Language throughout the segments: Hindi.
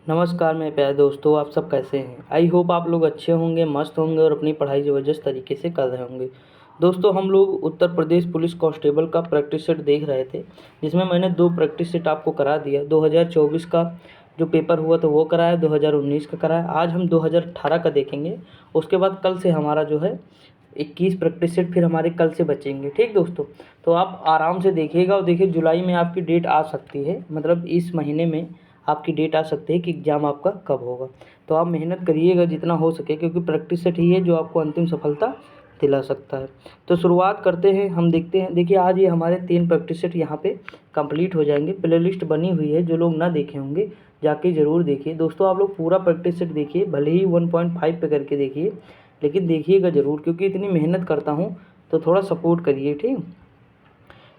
नमस्कार मेरे प्यारे दोस्तों, आप सब कैसे हैं। आई होप आप लोग अच्छे होंगे, मस्त होंगे और अपनी पढ़ाई ज़बरदस्त तरीके से कर रहे होंगे। दोस्तों, हम लोग उत्तर प्रदेश पुलिस कांस्टेबल का प्रैक्टिस सेट देख रहे थे, जिसमें मैंने 2 प्रैक्टिस सेट आपको करा दिया। 2024 का जो पेपर हुआ था वो कराया, 2019 का कराया। आज हम 2018 का देखेंगे। उसके बाद कल से हमारा जो है 21 प्रैक्टिस सेट फिर हमारे कल से बचेंगे। ठीक दोस्तों, तो आप आराम से देखिएगा। और देखिए, जुलाई में आपकी डेट आ सकती है, मतलब इस महीने में आपकी डेट आ सकती है कि एग्ज़ाम आपका कब होगा। तो आप मेहनत करिएगा जितना हो सके, क्योंकि प्रैक्टिस सेट ही है जो आपको अंतिम सफलता दिला सकता है। तो शुरुआत करते हैं, हम देखते हैं। देखिए, आज ये हमारे 3 प्रैक्टिस सेट यहाँ पे कंप्लीट हो जाएंगे। प्लेलिस्ट बनी हुई है, जो लोग ना देखे होंगे जाके ज़रूर देखिए। दोस्तों, आप लोग पूरा प्रैक्टिस सेट देखिए, भले ही 1.5 पे करके देखिए, लेकिन देखिएगा ज़रूर, क्योंकि इतनी मेहनत करता हूँ तो थोड़ा सपोर्ट करिए। ठीक,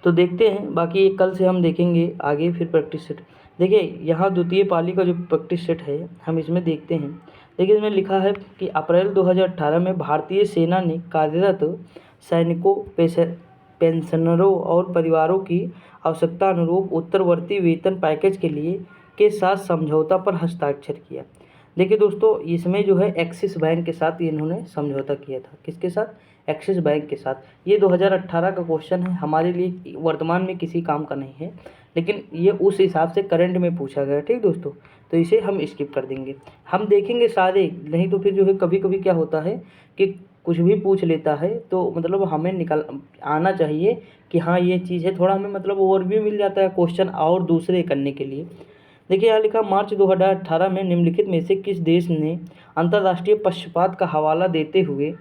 तो देखते हैं। बाकी कल से हम देखेंगे आगे फिर प्रैक्टिस सेट। देखिए, यहाँ द्वितीय पाली का जो प्रैक्टिस सेट है, हम इसमें देखते हैं। देखिए, इसमें लिखा है कि अप्रैल 2018 में भारतीय सेना ने कार्यरत सैनिकों, पेंशनरों और परिवारों की आवश्यकता अनुरूप उत्तरवर्ती वेतन पैकेज के साथ समझौता पर हस्ताक्षर किया। देखिए दोस्तों, इसमें जो है एक्सिस बैंक के साथ इन्होंने समझौता किया था। किसके साथ? एक्सिस बैंक के साथ। ये 2018 का क्वेश्चन है, हमारे लिए वर्तमान में किसी काम का नहीं है, लेकिन ये उस हिसाब से करंट में पूछा गया। ठीक दोस्तों, तो इसे हम स्किप कर देंगे। हम देखेंगे सारे, नहीं तो फिर जो है कभी कभी क्या होता है कि कुछ भी पूछ लेता है, तो मतलब हमें निकल आना चाहिए कि हाँ ये चीज़ है, थोड़ा हमें मतलब ओवरव्यू मिल जाता है क्वेश्चन और दूसरे करने के लिए। देखिए, यहाँ लिखा, मार्च 2018 में निम्नलिखित में से किस देश ने अंतर्राष्ट्रीय पक्षपात का हवाला देते हुए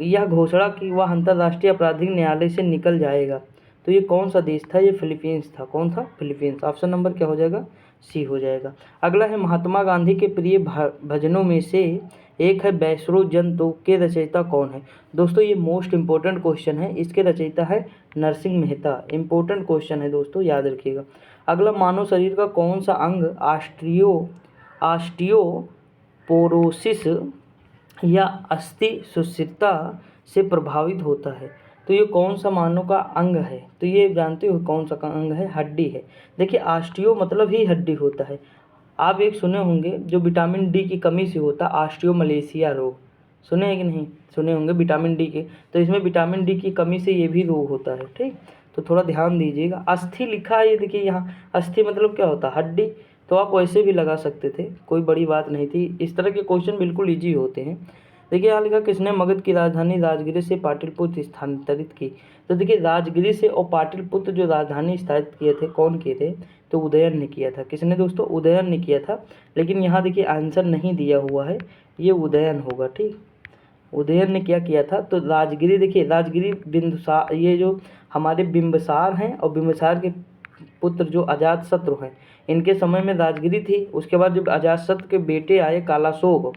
यह घोषणा की वह अंतर्राष्ट्रीय आपराधिक न्यायालय से निकल जाएगा? तो ये कौन सा देश था? ये फिलीपींस था। कौन था? फिलीपींस। ऑप्शन नंबर क्या हो जाएगा? सी हो जाएगा। अगला है, महात्मा गांधी के प्रिय भजनों में से एक है बैसरो जन, तो के रचयिता कौन है? दोस्तों, ये मोस्ट इंपॉर्टेंट क्वेश्चन है। इसके रचयिता है नरसिंह मेहता। इंपॉर्टेंट क्वेश्चन है दोस्तों, याद रखिएगा। अगला, मानव शरीर का कौन सा अंग ऑस्टियोपोरोसिस या अस्थि सुस्थिरता से प्रभावित होता है? तो ये कौन सा मानव का अंग है? तो ये जानते हो कौन सा अंग है? हड्डी है। देखिए, ऑस्टियो मतलब ही हड्डी होता है। आप एक सुने होंगे जो विटामिन डी की कमी से होता, ऑस्टियोमलेशिया रोग। सुने हैं कि नहीं? सुने होंगे विटामिन डी के। तो इसमें विटामिन डी की कमी से ये भी रोग होता है। ठीक, तो थोड़ा ध्यान दीजिएगा। अस्थि लिखा है, ये देखिए यहाँ अस्थि मतलब क्या होता है? हड्डी। तो आप वैसे भी लगा सकते थे, कोई बड़ी बात नहीं थी। इस तरह के क्वेश्चन बिल्कुल ईजी होते हैं। देखिए, यहाँ लिखा, किसने मगध की राजधानी राजगिरी से पाटलिपुत्र स्थानांतरित की? तो देखिए, राजगिरी से और पाटलिपुत्र जो राजधानी स्थापित किए थे, कौन किए थे? तो उदयन ने किया था। किसने दोस्तों? उदयन ने किया था। लेकिन यहाँ देखिए आंसर नहीं दिया हुआ है, ये उदयन होगा। ठीक, उदयन ने क्या किया था? तो राजगिरी, देखिए राजगिरी बिंदुसार, ये जो हमारे बिंबसार हैं और बिंबसार के पुत्र जो अजातशत्रु हैं, इनके समय में राजगिरी थी। उसके बाद जब अजातशत्रु के बेटे आए कालाशोक,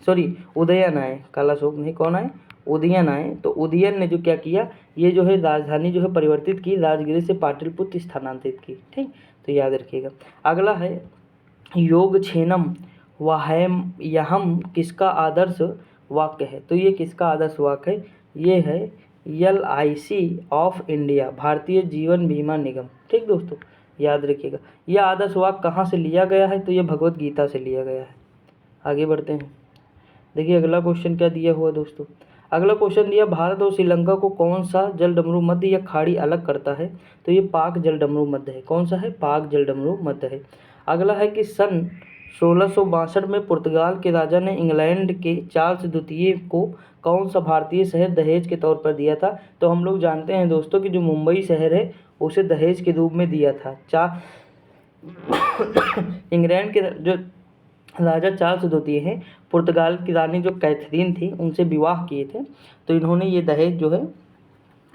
सॉरी उदयन आए, कालाशोक नहीं, कौन आए? उदयन आए। तो उदयन ने जो क्या किया, ये जो है राजधानी जो है परिवर्तित की, राजगिरी से पाटलिपुत्र स्थानांतरित की। ठीक, तो याद रखिएगा। अगला है, योग क्षेत्रम वहम यहम किसका आदर्श वाक्य है? तो ये किसका आदर्श वाक्य है? ये है LIC of India, Bharatiya Jeevan बीमा निगम। ठीक दोस्तों, याद रखिएगा। यह आदर्श वाक्य कहाँ से लिया गया है? तो ये भगवत गीता से लिया गया है। आगे बढ़ते हैं। देखिए, अगला क्वेश्चन क्या दिया हुआ दोस्तों। अगला क्वेश्चन दिया, भारत और श्रीलंका को कौन सा जलडमरू मध्य या खाड़ी अलग करता है? तो ये पाक जलडमरू मध्य है। कौन सा है? पाक जलडमरू मध्य है। अगला है कि सन 1662 में पुर्तगाल के राजा ने इंग्लैंड के चार्ल्स द्वितीय को कौन सा भारतीय शहर दहेज के तौर पर दिया था? तो हम लोग जानते हैं दोस्तों कि जो मुंबई शहर है उसे दहेज के रूप में दिया था। इंग्लैंड के जो राजा चार्ल्स द्वितीय हैं, पुर्तगाल की रानी जो कैथरीन थी उनसे विवाह किए थे, तो इन्होंने ये दहेज जो है,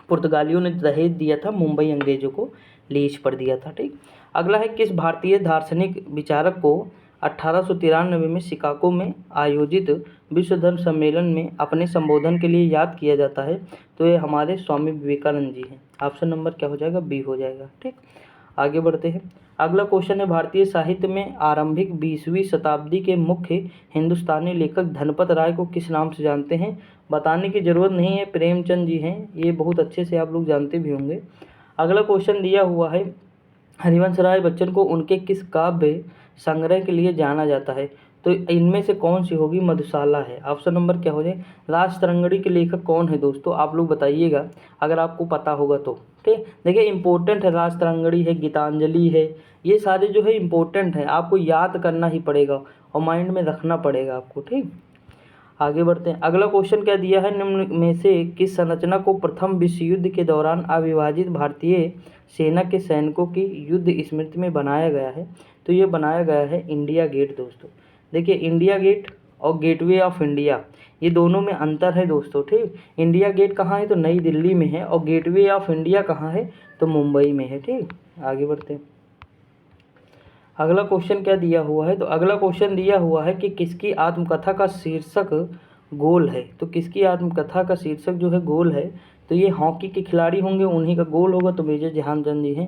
पुर्तगालियों ने दहेज दिया था, मुंबई अंग्रेजों को लीज पर दिया था। ठीक, अगला है, किस भारतीय दार्शनिक विचारक को 1893 में शिकागो में आयोजित विश्व धर्म सम्मेलन में अपने संबोधन के लिए याद किया जाता है? तो ये हमारे स्वामी विवेकानंद जी हैं। ऑप्शन नंबर क्या हो जाएगा? बी हो जाएगा। ठीक, आगे बढ़ते हैं। अगला क्वेश्चन है, भारतीय साहित्य में आरंभिक 20वीं शताब्दी के मुख्य हिंदुस्तानी लेखक धनपत राय को किस नाम से जानते हैं? बताने की जरूरत नहीं है, प्रेमचंद जी हैं। ये बहुत अच्छे से आप लोग जानते भी होंगे। अगला क्वेश्चन दिया हुआ है, हरिवंश राय बच्चन को उनके किस काव्य संग्रह के लिए जाना जाता है। तो इनमें से कौन सी होगी? मधुशाला है। ऑप्शन नंबर क्या हो जाए? राज तरंगड़ी के लेखक कौन है दोस्तों? आप लोग बताइएगा अगर आपको पता होगा तो। ठीक, देखिए इंपॉर्टेंट है, राज तरंगड़ी है, गीतांजलि है, ये सारे जो है इंपॉर्टेंट है, आपको याद करना ही पड़ेगा और माइंड में रखना पड़ेगा आपको। ठीक, आगे बढ़ते हैं। अगला क्वेश्चन क्या दिया है? निम्न में से किस संरचना को प्रथम विश्व युद्ध के दौरान अविभाजित भारतीय सेना के सैनिकों की युद्ध स्मृति में बनाया गया है? तो ये बनाया गया है इंडिया गेट दोस्तों। देखिए इंडिया गेट और गेटवे ऑफ इंडिया, ये दोनों में अंतर है दोस्तों। ठीक, इंडिया गेट कहाँ है? तो नई दिल्ली में है, और गेटवे ऑफ इंडिया कहाँ है? तो मुंबई में है। ठीक, आगे बढ़ते हैं। अगला क्वेश्चन क्या दिया हुआ है? तो अगला क्वेश्चन दिया हुआ है कि किसकी आत्मकथा का शीर्षक गोल है? तो किसकी आत्मकथा का शीर्षक जो है गोल है? तो ये हॉकी के खिलाड़ी होंगे, उन्हीं का गोल होगा, तो मेजर ध्यानचंद जी हैं।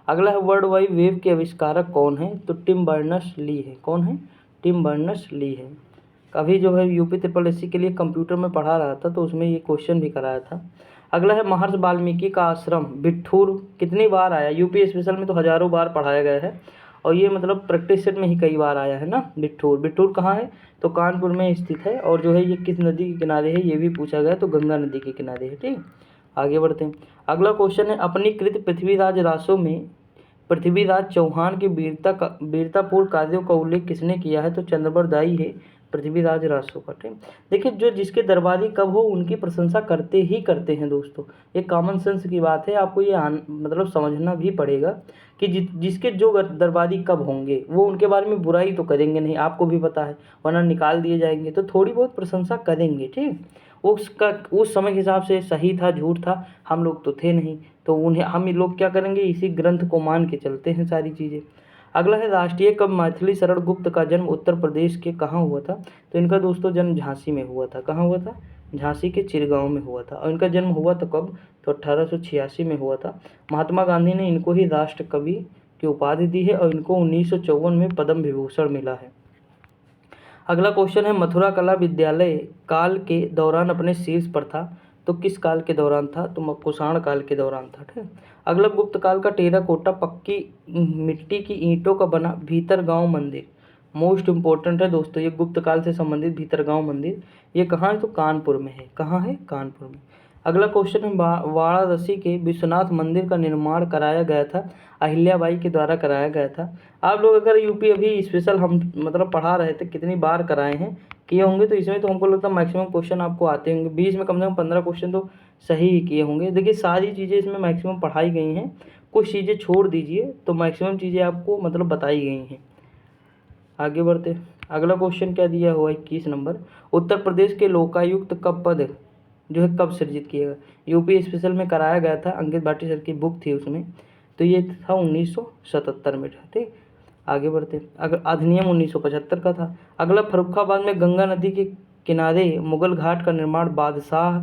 अगला है वर्ल्ड वाइड वेब के आविष्कारक कौन है? तो टिम बर्नर्स ली है। कौन है? टिम बर्नर्स ली है। कभी जो है यूपी ट्रिपल एससी के लिए कंप्यूटर में पढ़ा रहा था, तो उसमें ये क्वेश्चन भी कराया था। अगला है महर्षि वाल्मीकि का आश्रम बिठूर कितनी बार आया? यूपी स्पेशल में तो हजारों बार पढ़ाया गया है, और ये मतलब प्रैक्टिस सेट में ही कई बार आया है ना। बिठूर, बिठूर कहाँ है? तो कानपुर में स्थित है, और जो है ये किस नदी के किनारे है ये भी पूछा गया, तो गंगा नदी के किनारे है। ठीक, आगे बढ़ते हैं। अगला क्वेश्चन है अपनी कृत पृथ्वीराज रासो में पृथ्वीराज चौहान के वीरतापूर्ण कार्यों का उल्लेख किसने किया है? तो चंद्रबर दाई है पृथ्वीराज रासो का। ठीक, देखिए जो जिसके दरबारी कब हो उनकी प्रशंसा करते ही करते हैं दोस्तों, ये कॉमन सेंस की बात है, आपको ये मतलब समझना भी पड़ेगा कि जिसके जो दरबारी कब होंगे वो उनके बारे में बुराई तो करेंगे नहीं, आपको भी पता है, वरना निकाल दिए जाएंगे, तो थोड़ी बहुत प्रशंसा करेंगे। ठीक, उसका उस समय के हिसाब से सही था झूठ था, हम लोग तो थे नहीं, तो उन्हें हम लोग क्या करेंगे? इसी ग्रंथ को मान के चलते हैं सारी चीज़ें। अगला है राष्ट्रीय कवि मैथिली शरण गुप्त का जन्म उत्तर प्रदेश के कहाँ हुआ था? तो इनका दोस्तों जन्म झांसी में हुआ था। कहाँ हुआ था? झांसी के चिरगांव में हुआ था। और इनका जन्म हुआ था कब? तो 1886 में हुआ था। महात्मा गांधी ने इनको ही राष्ट्र कवि की उपाधि दी है, और इनको 1954 में पद्म विभूषण मिला है। अगला क्वेश्चन है मथुरा कला विद्यालय काल के दौरान अपने शीर्ष पर था, तो किस काल के दौरान था? तो कुषाण काल के दौरान था। ठीक, अगला गुप्त काल का टेराकोटा पक्की मिट्टी की ईंटों का बना भीतरगांव मंदिर, मोस्ट इंपॉर्टेंट है दोस्तों, ये गुप्त काल से संबंधित भीतरगांव मंदिर, ये कहाँ है? तो कानपुर में है। कहाँ है? कानपुर में। अगला क्वेश्चन है वाराणसी के विश्वनाथ मंदिर का निर्माण कराया गया था, अहिल्याबाई के द्वारा कराया गया था। आप लोग अगर यूपी अभी स्पेशल हम मतलब पढ़ा रहे थे, कितनी बार कराए हैं किए होंगे, तो इसमें तो हमको लगता है मैक्सिमम क्वेश्चन आपको आते होंगे, 20 में कम से कम 15 क्वेश्चन तो सही ही किए होंगे। देखिए सारी चीज़ें इसमें मैक्सिमम पढ़ाई गई हैं, कुछ चीज़ें छोड़ दीजिए तो मैक्सिमम चीज़ें आपको मतलब बताई गई हैं। आगे बढ़ते, अगला क्वेश्चन क्या दिया हुआ है? 21 नंबर, उत्तर प्रदेश के लोकायुक्त का पद जो है कब सृजित किया गया? यूपी स्पेशल में कराया गया था, अंकित भाटी सर की बुक थी उसमें, तो ये था 1977 में। ठीक, आगे बढ़ते, अगर अधिनियम 1975 का था। अगला फर्रुखाबाद में गंगा नदी के किनारे मुगल घाट का निर्माण बादशाह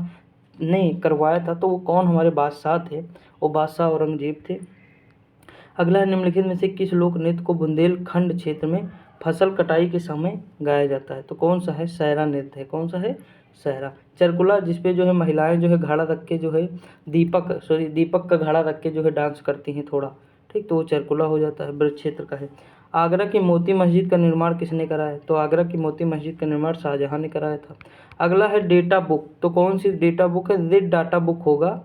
ने करवाया था, तो वो कौन हमारे बादशाह थे? वो बादशाह औरंगजेब थे। अगला निम्नलिखित में से किस लोक नृत्य को बुंदेलखंड क्षेत्र में फसल कटाई के समय गाया जाता है? तो कौन सा है? सहरा नृत्य है। कौन सा है? सहरा। चरकुला, जिसपे जो है महिलाएं जो है घड़ा रख के जो है दीपक का घड़ा रख के जो है डांस करती हैं थोड़ा, ठीक, तो वो चरकुला हो जाता है, ब्रज क्षेत्र का है। आगरा की मोती मस्जिद का निर्माण किसने कराया? तो आगरा की मोती मस्जिद का निर्माण शाहजहां ने कराया था। अगला है डेटा बुक, तो कौन सी डेटा बुक है? रेड डाटा बुक होगा,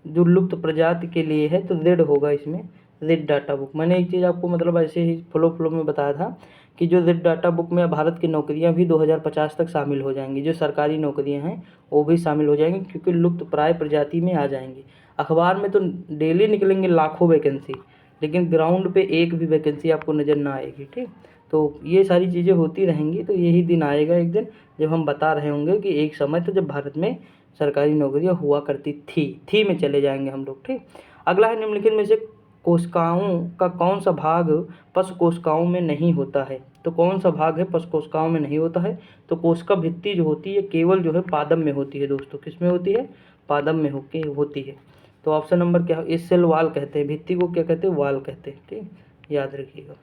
जो लुप्त प्रजाति के लिए है, तो रेड होगा इसमें, रेड डाटा बुक। मैंने एक चीज़ आपको मतलब ऐसे ही फ्लो में बताया था कि जो रेड डाटा बुक में भारत की नौकरियां भी 2050 तक शामिल हो जाएंगी, जो सरकारी नौकरियां हैं वो भी शामिल हो जाएंगी, क्योंकि लुप्त प्राय प्रजाति में आ जाएंगी। अखबार में तो डेली निकलेंगे लाखों वैकेंसी, लेकिन ग्राउंड पे एक भी वैकेंसी आपको नज़र ना आएगी। ठीक, तो ये सारी चीज़ें होती रहेंगी, तो यही दिन आएगा एक दिन जब हम बता रहे होंगे कि एक समय था जब भारत में सरकारी नौकरियां हुआ करती थी में चले जाएंगे हम लोग। ठीक, अगला है निम्नलिखित में से कोशिकाओं का कौन सा भाग पशु कोशिकाओं में नहीं होता है? तो कौन सा भाग है पशु कोशिकाओं में नहीं होता है? तो कोशिका भित्ति जो होती है केवल जो है पादप में होती है दोस्तों। किस में होती है? पादप में होती है। तो ऑप्शन नंबर क्या है? इस सेल वाल कहते हैं, भित्ति को क्या कहते हैं? वाल कहते हैं। ठीक, याद रखिएगा।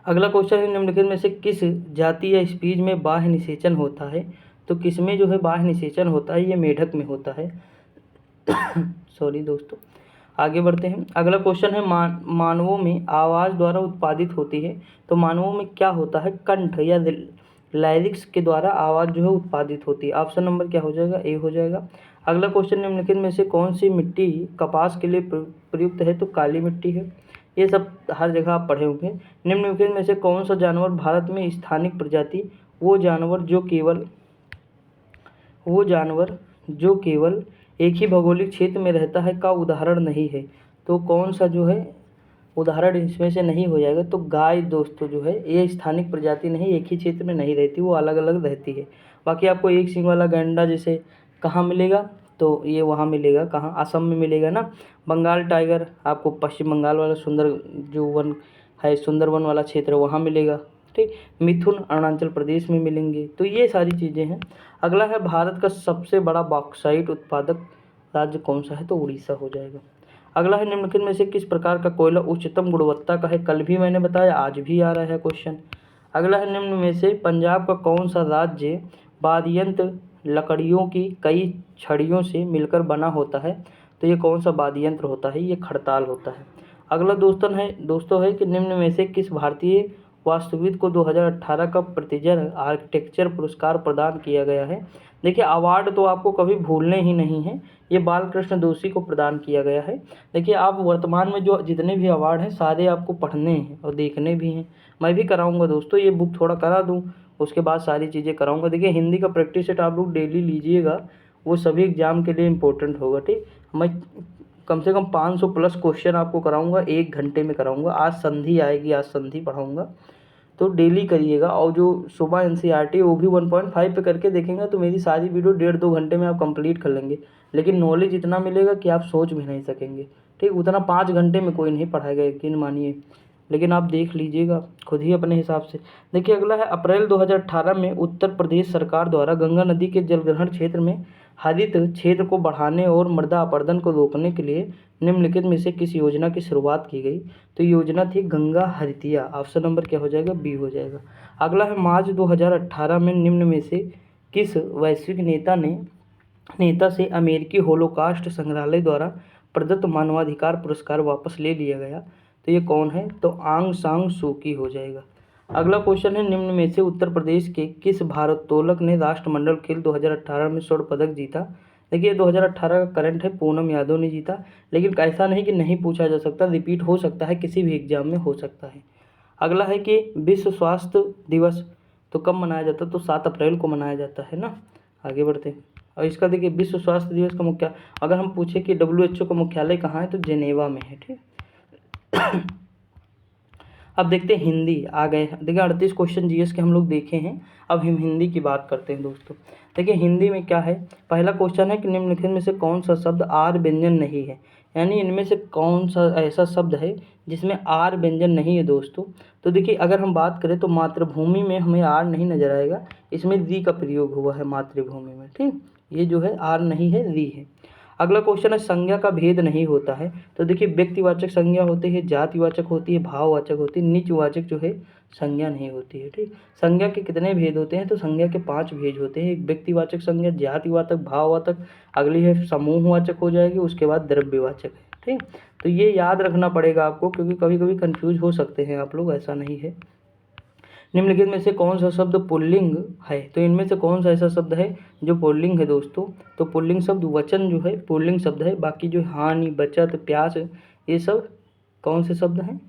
अगला क्वेश्चन है निम्नलिखित में से किस जाति या स्पीज में बाह्य निषेचन होता है? तो किस में जो है बाह्य निषेचन होता है? ये मेढक में होता है। सॉरी दोस्तों। आगे बढ़ते हैं। अगला क्वेश्चन है मानवों में आवाज़ द्वारा उत्पादित होती है, तो मानवों में क्या होता है, कंठ या लाइरिक्स के द्वारा आवाज़ जो है उत्पादित होती है। ऑप्शन नंबर क्या हो जाएगा, ए हो जाएगा। अगला क्वेश्चन, निम्नलिखित में से कौन सी मिट्टी कपास के लिए प्रयुक्त है, तो काली मिट्टी है। ये सब हर जगह आप पढ़े होंगे। निम्नलिखित में से कौन सा जानवर भारत में स्थानिक प्रजाति, वो जानवर जो केवल एक ही भौगोलिक क्षेत्र में रहता है का उदाहरण नहीं है, तो कौन सा जो है उदाहरण इसमें से नहीं हो जाएगा, तो गाय दोस्तों जो है ये स्थानिक प्रजाति नहीं, एक ही क्षेत्र में नहीं रहती, वो अलग अलग रहती है। बाकी आपको एक सींग वाला गैंडा जैसे कहाँ मिलेगा, तो ये वहाँ मिलेगा, कहाँ, असम में मिलेगा ना। बंगाल टाइगर आपको पश्चिम बंगाल वाला सुंदर जो वन है, सुंदरवन वाला क्षेत्र वहाँ मिलेगा, ठीक। मिथुन अरुणाचल प्रदेश में मिलेंगे, तो ये सारी चीज़ें हैं। अगला है भारत का सबसे बड़ा बॉक्साइट उत्पादक राज्य कौन सा है, तो उड़ीसा हो जाएगा। अगला है निम्नलिखित में से किस प्रकार का कोयला उच्चतम गुणवत्ता का है, कल भी मैंने बताया, आज भी आ रहा है क्वेश्चन। अगला है निम्न में से पंजाब का कौन सा राज्य वाद्ययंत्र लकड़ियों की कई छड़ियों से मिलकर बना होता है, तो ये कौन सा वाद्ययंत्र होता है, ये खड़ताल होता है। अगला दोस्तों है कि निम्न में से किस भारतीय वास्तुविद को 2018 का प्रतिजर आर्किटेक्चर पुरस्कार प्रदान किया गया है। देखिए अवार्ड तो आपको कभी भूलने ही नहीं है, ये बालकृष्ण दोषी को प्रदान किया गया है। देखिए आप वर्तमान में जो जितने भी अवार्ड हैं सारे आपको पढ़ने हैं और देखने भी हैं, मैं भी कराऊंगा दोस्तों, ये बुक थोड़ा करा दूँ उसके बाद सारी चीज़ें कराऊंगा। देखिए हिंदी का प्रैक्टिस सेट आप लोग डेली लीजिएगा, वो सभी एग्जाम के लिए इंपॉर्टेंट होगा, ठीक। मैं कम से कम 500 प्लस क्वेश्चन आपको कराऊंगा, 1 घंटे में कराऊंगा। आज संधि आएगी, आज संधि पढ़ाऊंगा, तो डेली करिएगा। और जो सुबह एनसीईआरटी वो भी 1.5 पे करके देखेंगे, तो मेरी सारी वीडियो 1.5-2 घंटे में आप कंप्लीट कर लेंगे। लेकिन नॉलेज इतना मिलेगा कि आप सोच भी नहीं सकेंगे, ठीक। उतना 5 घंटे में कोई नहीं पढ़ाएगा, यकीन मानिए, लेकिन आप देख लीजिएगा खुद ही अपने हिसाब से। देखिए अगला है, अप्रैल 2018 में उत्तर प्रदेश सरकार द्वारा गंगा नदी के जलग्रहण क्षेत्र में हरित क्षेत्र को बढ़ाने और मृदा अपरदन को रोकने के लिए निम्नलिखित में से किस योजना की शुरुआत की गई, तो योजना थी गंगा हरितिया। ऑप्शन नंबर क्या हो जाएगा, बी हो जाएगा। अगला है, मार्च 2018 में निम्न में से किस वैश्विक नेता से अमेरिकी होलोकास्ट संग्रहालय द्वारा प्रदत्त मानवाधिकार पुरस्कार वापस ले लिया गया, तो ये कौन है, तो आंग सांग सूकी हो जाएगा। अगला क्वेश्चन है, निम्न में से उत्तर प्रदेश के किस भारोत्तोलक ने राष्ट्रमंडल खेल 2018 में स्वर्ण पदक जीता। देखिए 2018 का करंट है, पूनम यादव ने जीता, लेकिन ऐसा नहीं कि नहीं पूछा जा सकता, रिपीट हो सकता है, किसी भी एग्जाम में हो सकता है। अगला है कि विश्व स्वास्थ्य दिवस तो कब मनाया जाता है, तो 7 अप्रैल को मनाया जाता है ना। आगे बढ़ते हैं। और इसका देखिए विश्व स्वास्थ्य दिवस का मुख्य, अगर हम पूछे कि WHO का मुख्यालय कहाँ है, तो जेनेवा में है, ठीक। अब देखते हैं हिंदी आ गए। देखिए 38 क्वेश्चन जीएस के हम लोग देखे हैं, अब हम हिंदी की बात करते हैं दोस्तों। देखिए हिंदी में क्या है, पहला क्वेश्चन है कि निम्नलिखित में से कौन सा शब्द आर व्यंजन नहीं है, यानी इनमें से कौन सा ऐसा शब्द है जिसमें आर व्यंजन नहीं है दोस्तों। तो देखिए अगर हम बात करें तो मातृभूमि में हमें आर नहीं नजर आएगा, इसमें री का प्रयोग हुआ है मातृभूमि में, ठीक। ये जो है आर नहीं है, री है। अगला क्वेश्चन है, संज्ञा का भेद नहीं होता है, तो देखिए व्यक्तिवाचक संज्ञा होती है, जातिवाचक होती है, भाववाचक होती है, निजवाचक जो है संज्ञा नहीं होती है, ठीक। संज्ञा के कितने भेद होते हैं, तो संज्ञा के 5 भेद होते हैं। एक व्यक्तिवाचक संज्ञा, जातिवाचक, भाववाचक, अगली है समूहवाचक हो जाएगी, उसके बाद द्रव्यवाचक है, ठीक। तो ये याद रखना पड़ेगा आपको, क्योंकि कभी कभी कंफ्यूज हो सकते हैं आप लोग, ऐसा नहीं है। निम्नलिखित में से कौन सा शब्द पुल्लिंग है, तो इनमें से कौन सा ऐसा शब्द है जो पुल्लिंग है दोस्तों, तो पुल्लिंग शब्द वचन जो है पुल्लिंग शब्द है। बाकी जो हानि, बचत, प्यास, ये सब कौन से शब्द हैं,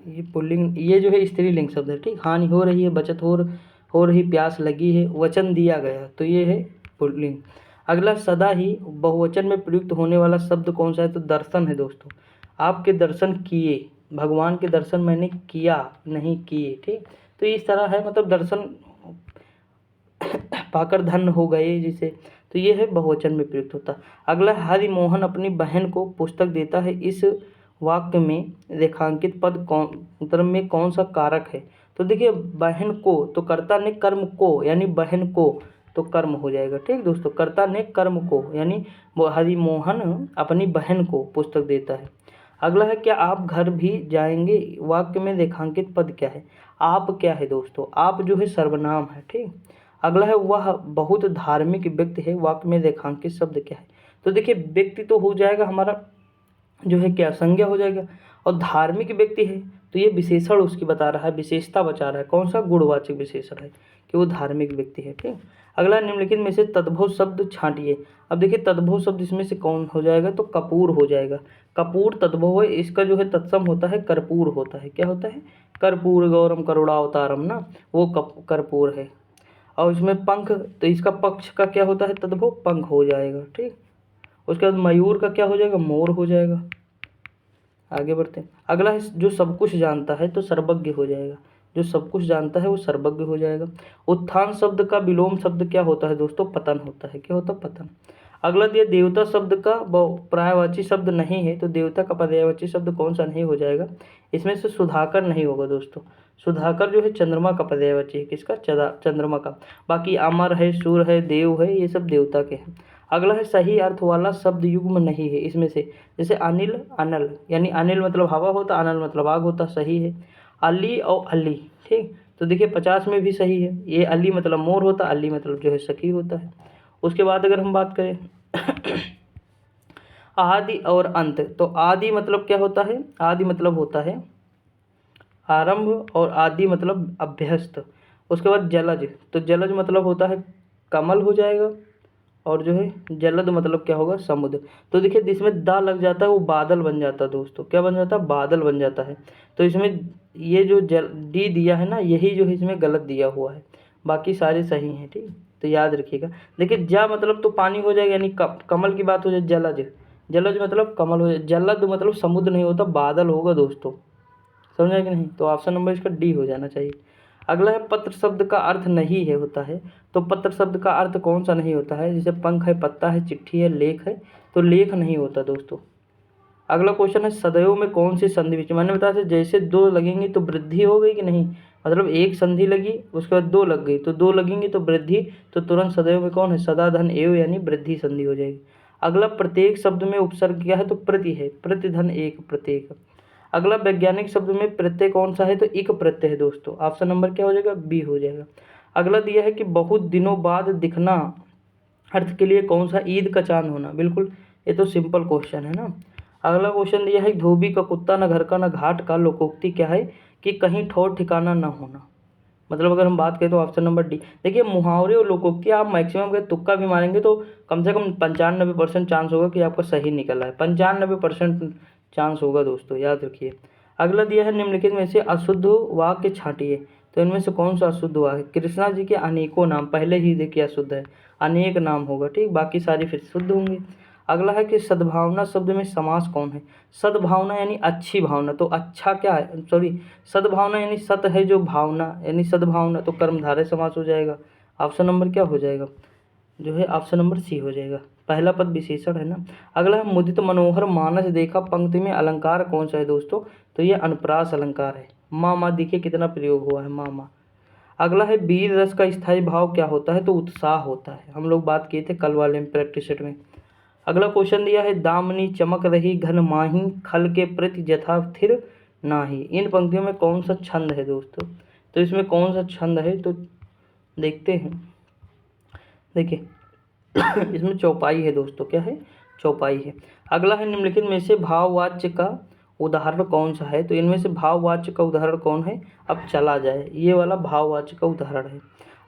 ये पुल्लिंग, ये जो है स्त्रीलिंग शब्द है, ठीक। हानि हो रही है, बचत हो रही, प्यास लगी है, वचन दिया गया, तो ये है पुल्लिंग। अगला, सदा ही बहुवचन में प्रयुक्त होने वाला शब्द कौन सा है, तो दर्शन है दोस्तों। आपके दर्शन किए, भगवान के दर्शन मैंने किया नहीं किए, ठीक। तो इस तरह है, मतलब दर्शन पाकर धन्य हो गए जिसे, तो ये है बहुवचन में प्रयुक्त होता। अगला, हरिमोहन अपनी बहन को पुस्तक देता है, इस वाक्य में रेखांकित पद कौन में कौन सा कारक है, तो देखिए बहन को, तो कर्ता ने कर्म को, यानी बहन को, तो कर्म हो जाएगा, ठीक दोस्तों। कर्ता ने कर्म को, यानी हरिमोहन अपनी बहन को पुस्तक देता है। अगला है, क्या आप घर भी जाएंगे, वाक्य में रेखांकित पद क्या है, आप क्या है दोस्तों, आप जो है सर्वनाम है, ठीक। अगला है, वह बहुत धार्मिक व्यक्ति है, वाक्य में रेखांकित शब्द क्या है, तो देखिए व्यक्ति तो हो जाएगा हमारा जो है क्या, संज्ञा हो जाएगा। और धार्मिक व्यक्ति है तो ये विशेषण उसकी बता रहा है, विशेषता बता रहा है, कौन सा, गुणवाचक विशेषण है कि वो धार्मिक व्यक्ति है। ठीक, अगला निम्नलिखित में से तद्भव शब्द छांटिए। अब देखिए तद्भव शब्द इसमें से कौन हो जाएगा, तो कपूर हो जाएगा। कपूर तद्भव है, इसका जो है तत्सम होता है कर्पूर होता है। क्या होता है, कर्पूर गौरम करुणावतारम ना, वो कर्पूर है। और इसमें पंख, तो इसका पक्ष का क्या होता है, तद्भव पंख हो जाएगा। ठीक, उसके बाद मयूर का क्या हो जाएगा, मोर हो जाएगा। आगे बढ़ते हैं, अगला है जो सब कुछ जानता है तो सर्वज्ञ हो जाएगा। जो सब कुछ जानता है वो सर्वज्ञ हो जाएगा। उत्थान शब्द का विलोम शब्द क्या होता है दोस्तों, पतन होता है। क्या होता है, पतन। अगला दिया देवता शब्द का पर्यायवाची शब्द नहीं है, तो देवता का पर्यायवाची शब्द कौन सा नहीं हो जाएगा, इसमें से सुधाकर नहीं होगा दोस्तों। सुधाकर जो है चंद्रमा का पर्यायवाची है, किसका, चंद्रमा का। बाकी अमर है, सूर है, देव है, ये सब देवता के हैं। अगला है सही अर्थ वाला शब्द युग्म नहीं है इसमें से, जैसे अनिल, अनल, यानी अनिल मतलब हवा होता, अनल मतलब आग होता, सही है। अली और अली, ठीक, तो देखिए 50 में भी सही है। ये अली मतलब मोर होता, अली मतलब जो है सखी होता है। उसके बाद अगर हम बात करें आदि और अंत, तो आदि मतलब क्या होता है, आदि मतलब होता है आरंभ, और आदि मतलब अभ्यस्त। उसके बाद जलज, तो जलज मतलब होता है कमल हो जाएगा, और जो है जलद मतलब क्या होगा, समुद्र। तो देखिए जिसमें दा लग जाता है वो बादल बन जाता है दोस्तों। क्या बन जाता है, बादल बन जाता है। तो इसमें ये जो डी दिया है ना, यही जो है इसमें गलत दिया हुआ है, बाकी सारे सही हैं। ठीक, तो याद रखिएगा। देखिए जा मतलब तो पानी हो जाएगा, यानी कमल की बात हो जाए, जलज, जलज मतलब कमल हो जाए, जलद मतलब समुद्र नहीं होता, बादल होगा दोस्तों। समझा कि नहीं, तो ऑप्शन नंबर इसका डी हो जाना चाहिए। अगला है पत्र शब्द का अर्थ नहीं है होता है, तो पत्र शब्द का अर्थ कौन सा नहीं होता है, जैसे पंख है, पत्ता है, चिट्ठी है, लेख है, तो लेख नहीं होता दोस्तों। अगला क्वेश्चन है सदैव में कौन सी संधि विच्छेद, मैंने बताया था जैसे दो लगेंगी तो वृद्धि हो गई कि नहीं, मतलब एक संधि लगी उसके बाद दो लग गई, तो दो लगेंगी तो वृद्धि, तो तुरंत सदैव में कौन है, सदा धन एव, यानी वृद्धि संधि हो जाएगी। अगला प्रत्येक शब्द में उपसर्ग क्या है, तो प्रति है, प्रति धन एक, प्रत्येक। अगला वैज्ञानिक शब्द में प्रत्यय कौन सा है, तो इक प्रत्यय है दोस्तों। ऑप्शन नंबर क्या हो जाएगा, बी हो जाएगा। अगला दिया है कि बहुत दिनों बाद दिखना अर्थ के लिए कौन सा, ईद का चांद होना, बिल्कुल, ये तो सिंपल क्वेश्चन है ना। अगला क्वेश्चन दिया है धोबी का कुत्ता न घर का न घाट का, लोकोक्ति क्या है, कि कहीं ठौर ठिकाना न होना। मतलब अगर हम बात करें तो ऑप्शन नंबर डी। देखिए मुहावरे और लोकोक्ति आप मैक्सिमम अगर तुक्का भी मारेंगे तो कम से कम 95% चांस होगा कि आपका सही निकला है, 95% चांस होगा दोस्तों, याद रखिए। अगला दिया है निम्नलिखित में से अशुद्ध वाक्य छांटिए, तो इनमें से कौन सा अशुद्ध वाक्य, कृष्णा जी के अनेकों नाम, पहले ही देखिए अशुद्ध है, अनेक नाम होगा। ठीक, बाकी सारे फिर शुद्ध होंगे। अगला है कि सद्भावना शब्द में समास कौन है, सद्भावना यानी अच्छी भावना, तो अच्छा क्या है, सॉरी, सद्भावना यानी सत है जो भावना, यानी सद्भावना, तो कर्मधारय समास हो जाएगा। ऑप्शन नंबर क्या हो जाएगा, जो है ऑप्शन नंबर सी हो जाएगा, पहला पद विशेषण है ना। अगला है मुदित मनोहर मानस देखा पंक्ति में अलंकार कौन सा है दोस्तों, तो ये अनुप्रास अलंकार है। माँ माँ देखिए कितना प्रयोग हुआ है, माँ माँ। अगला है वीर रस का स्थायी भाव क्या होता है, तो उत्साह होता है, हम लोग बात किए थे कल वाले में प्रैक्टिस सेट में। अगला क्वेश्चन दिया है दामनी चमक रही घन माही खल के प्रति जथा थिर नाही, इन पंक्तियों में कौन सा छंद है दोस्तों, तो इसमें कौन सा छंद है, तो देखते हैं। देखिए इसमें चौपाई है दोस्तों, क्या है, चौपाई है। अगला है निम्नलिखित में से भाववाच्य का उदाहरण कौन सा है, तो इनमें से भाववाच्य का उदाहरण कौन है, अब चला जाए, ये वाला भाववाच्य का उदाहरण है।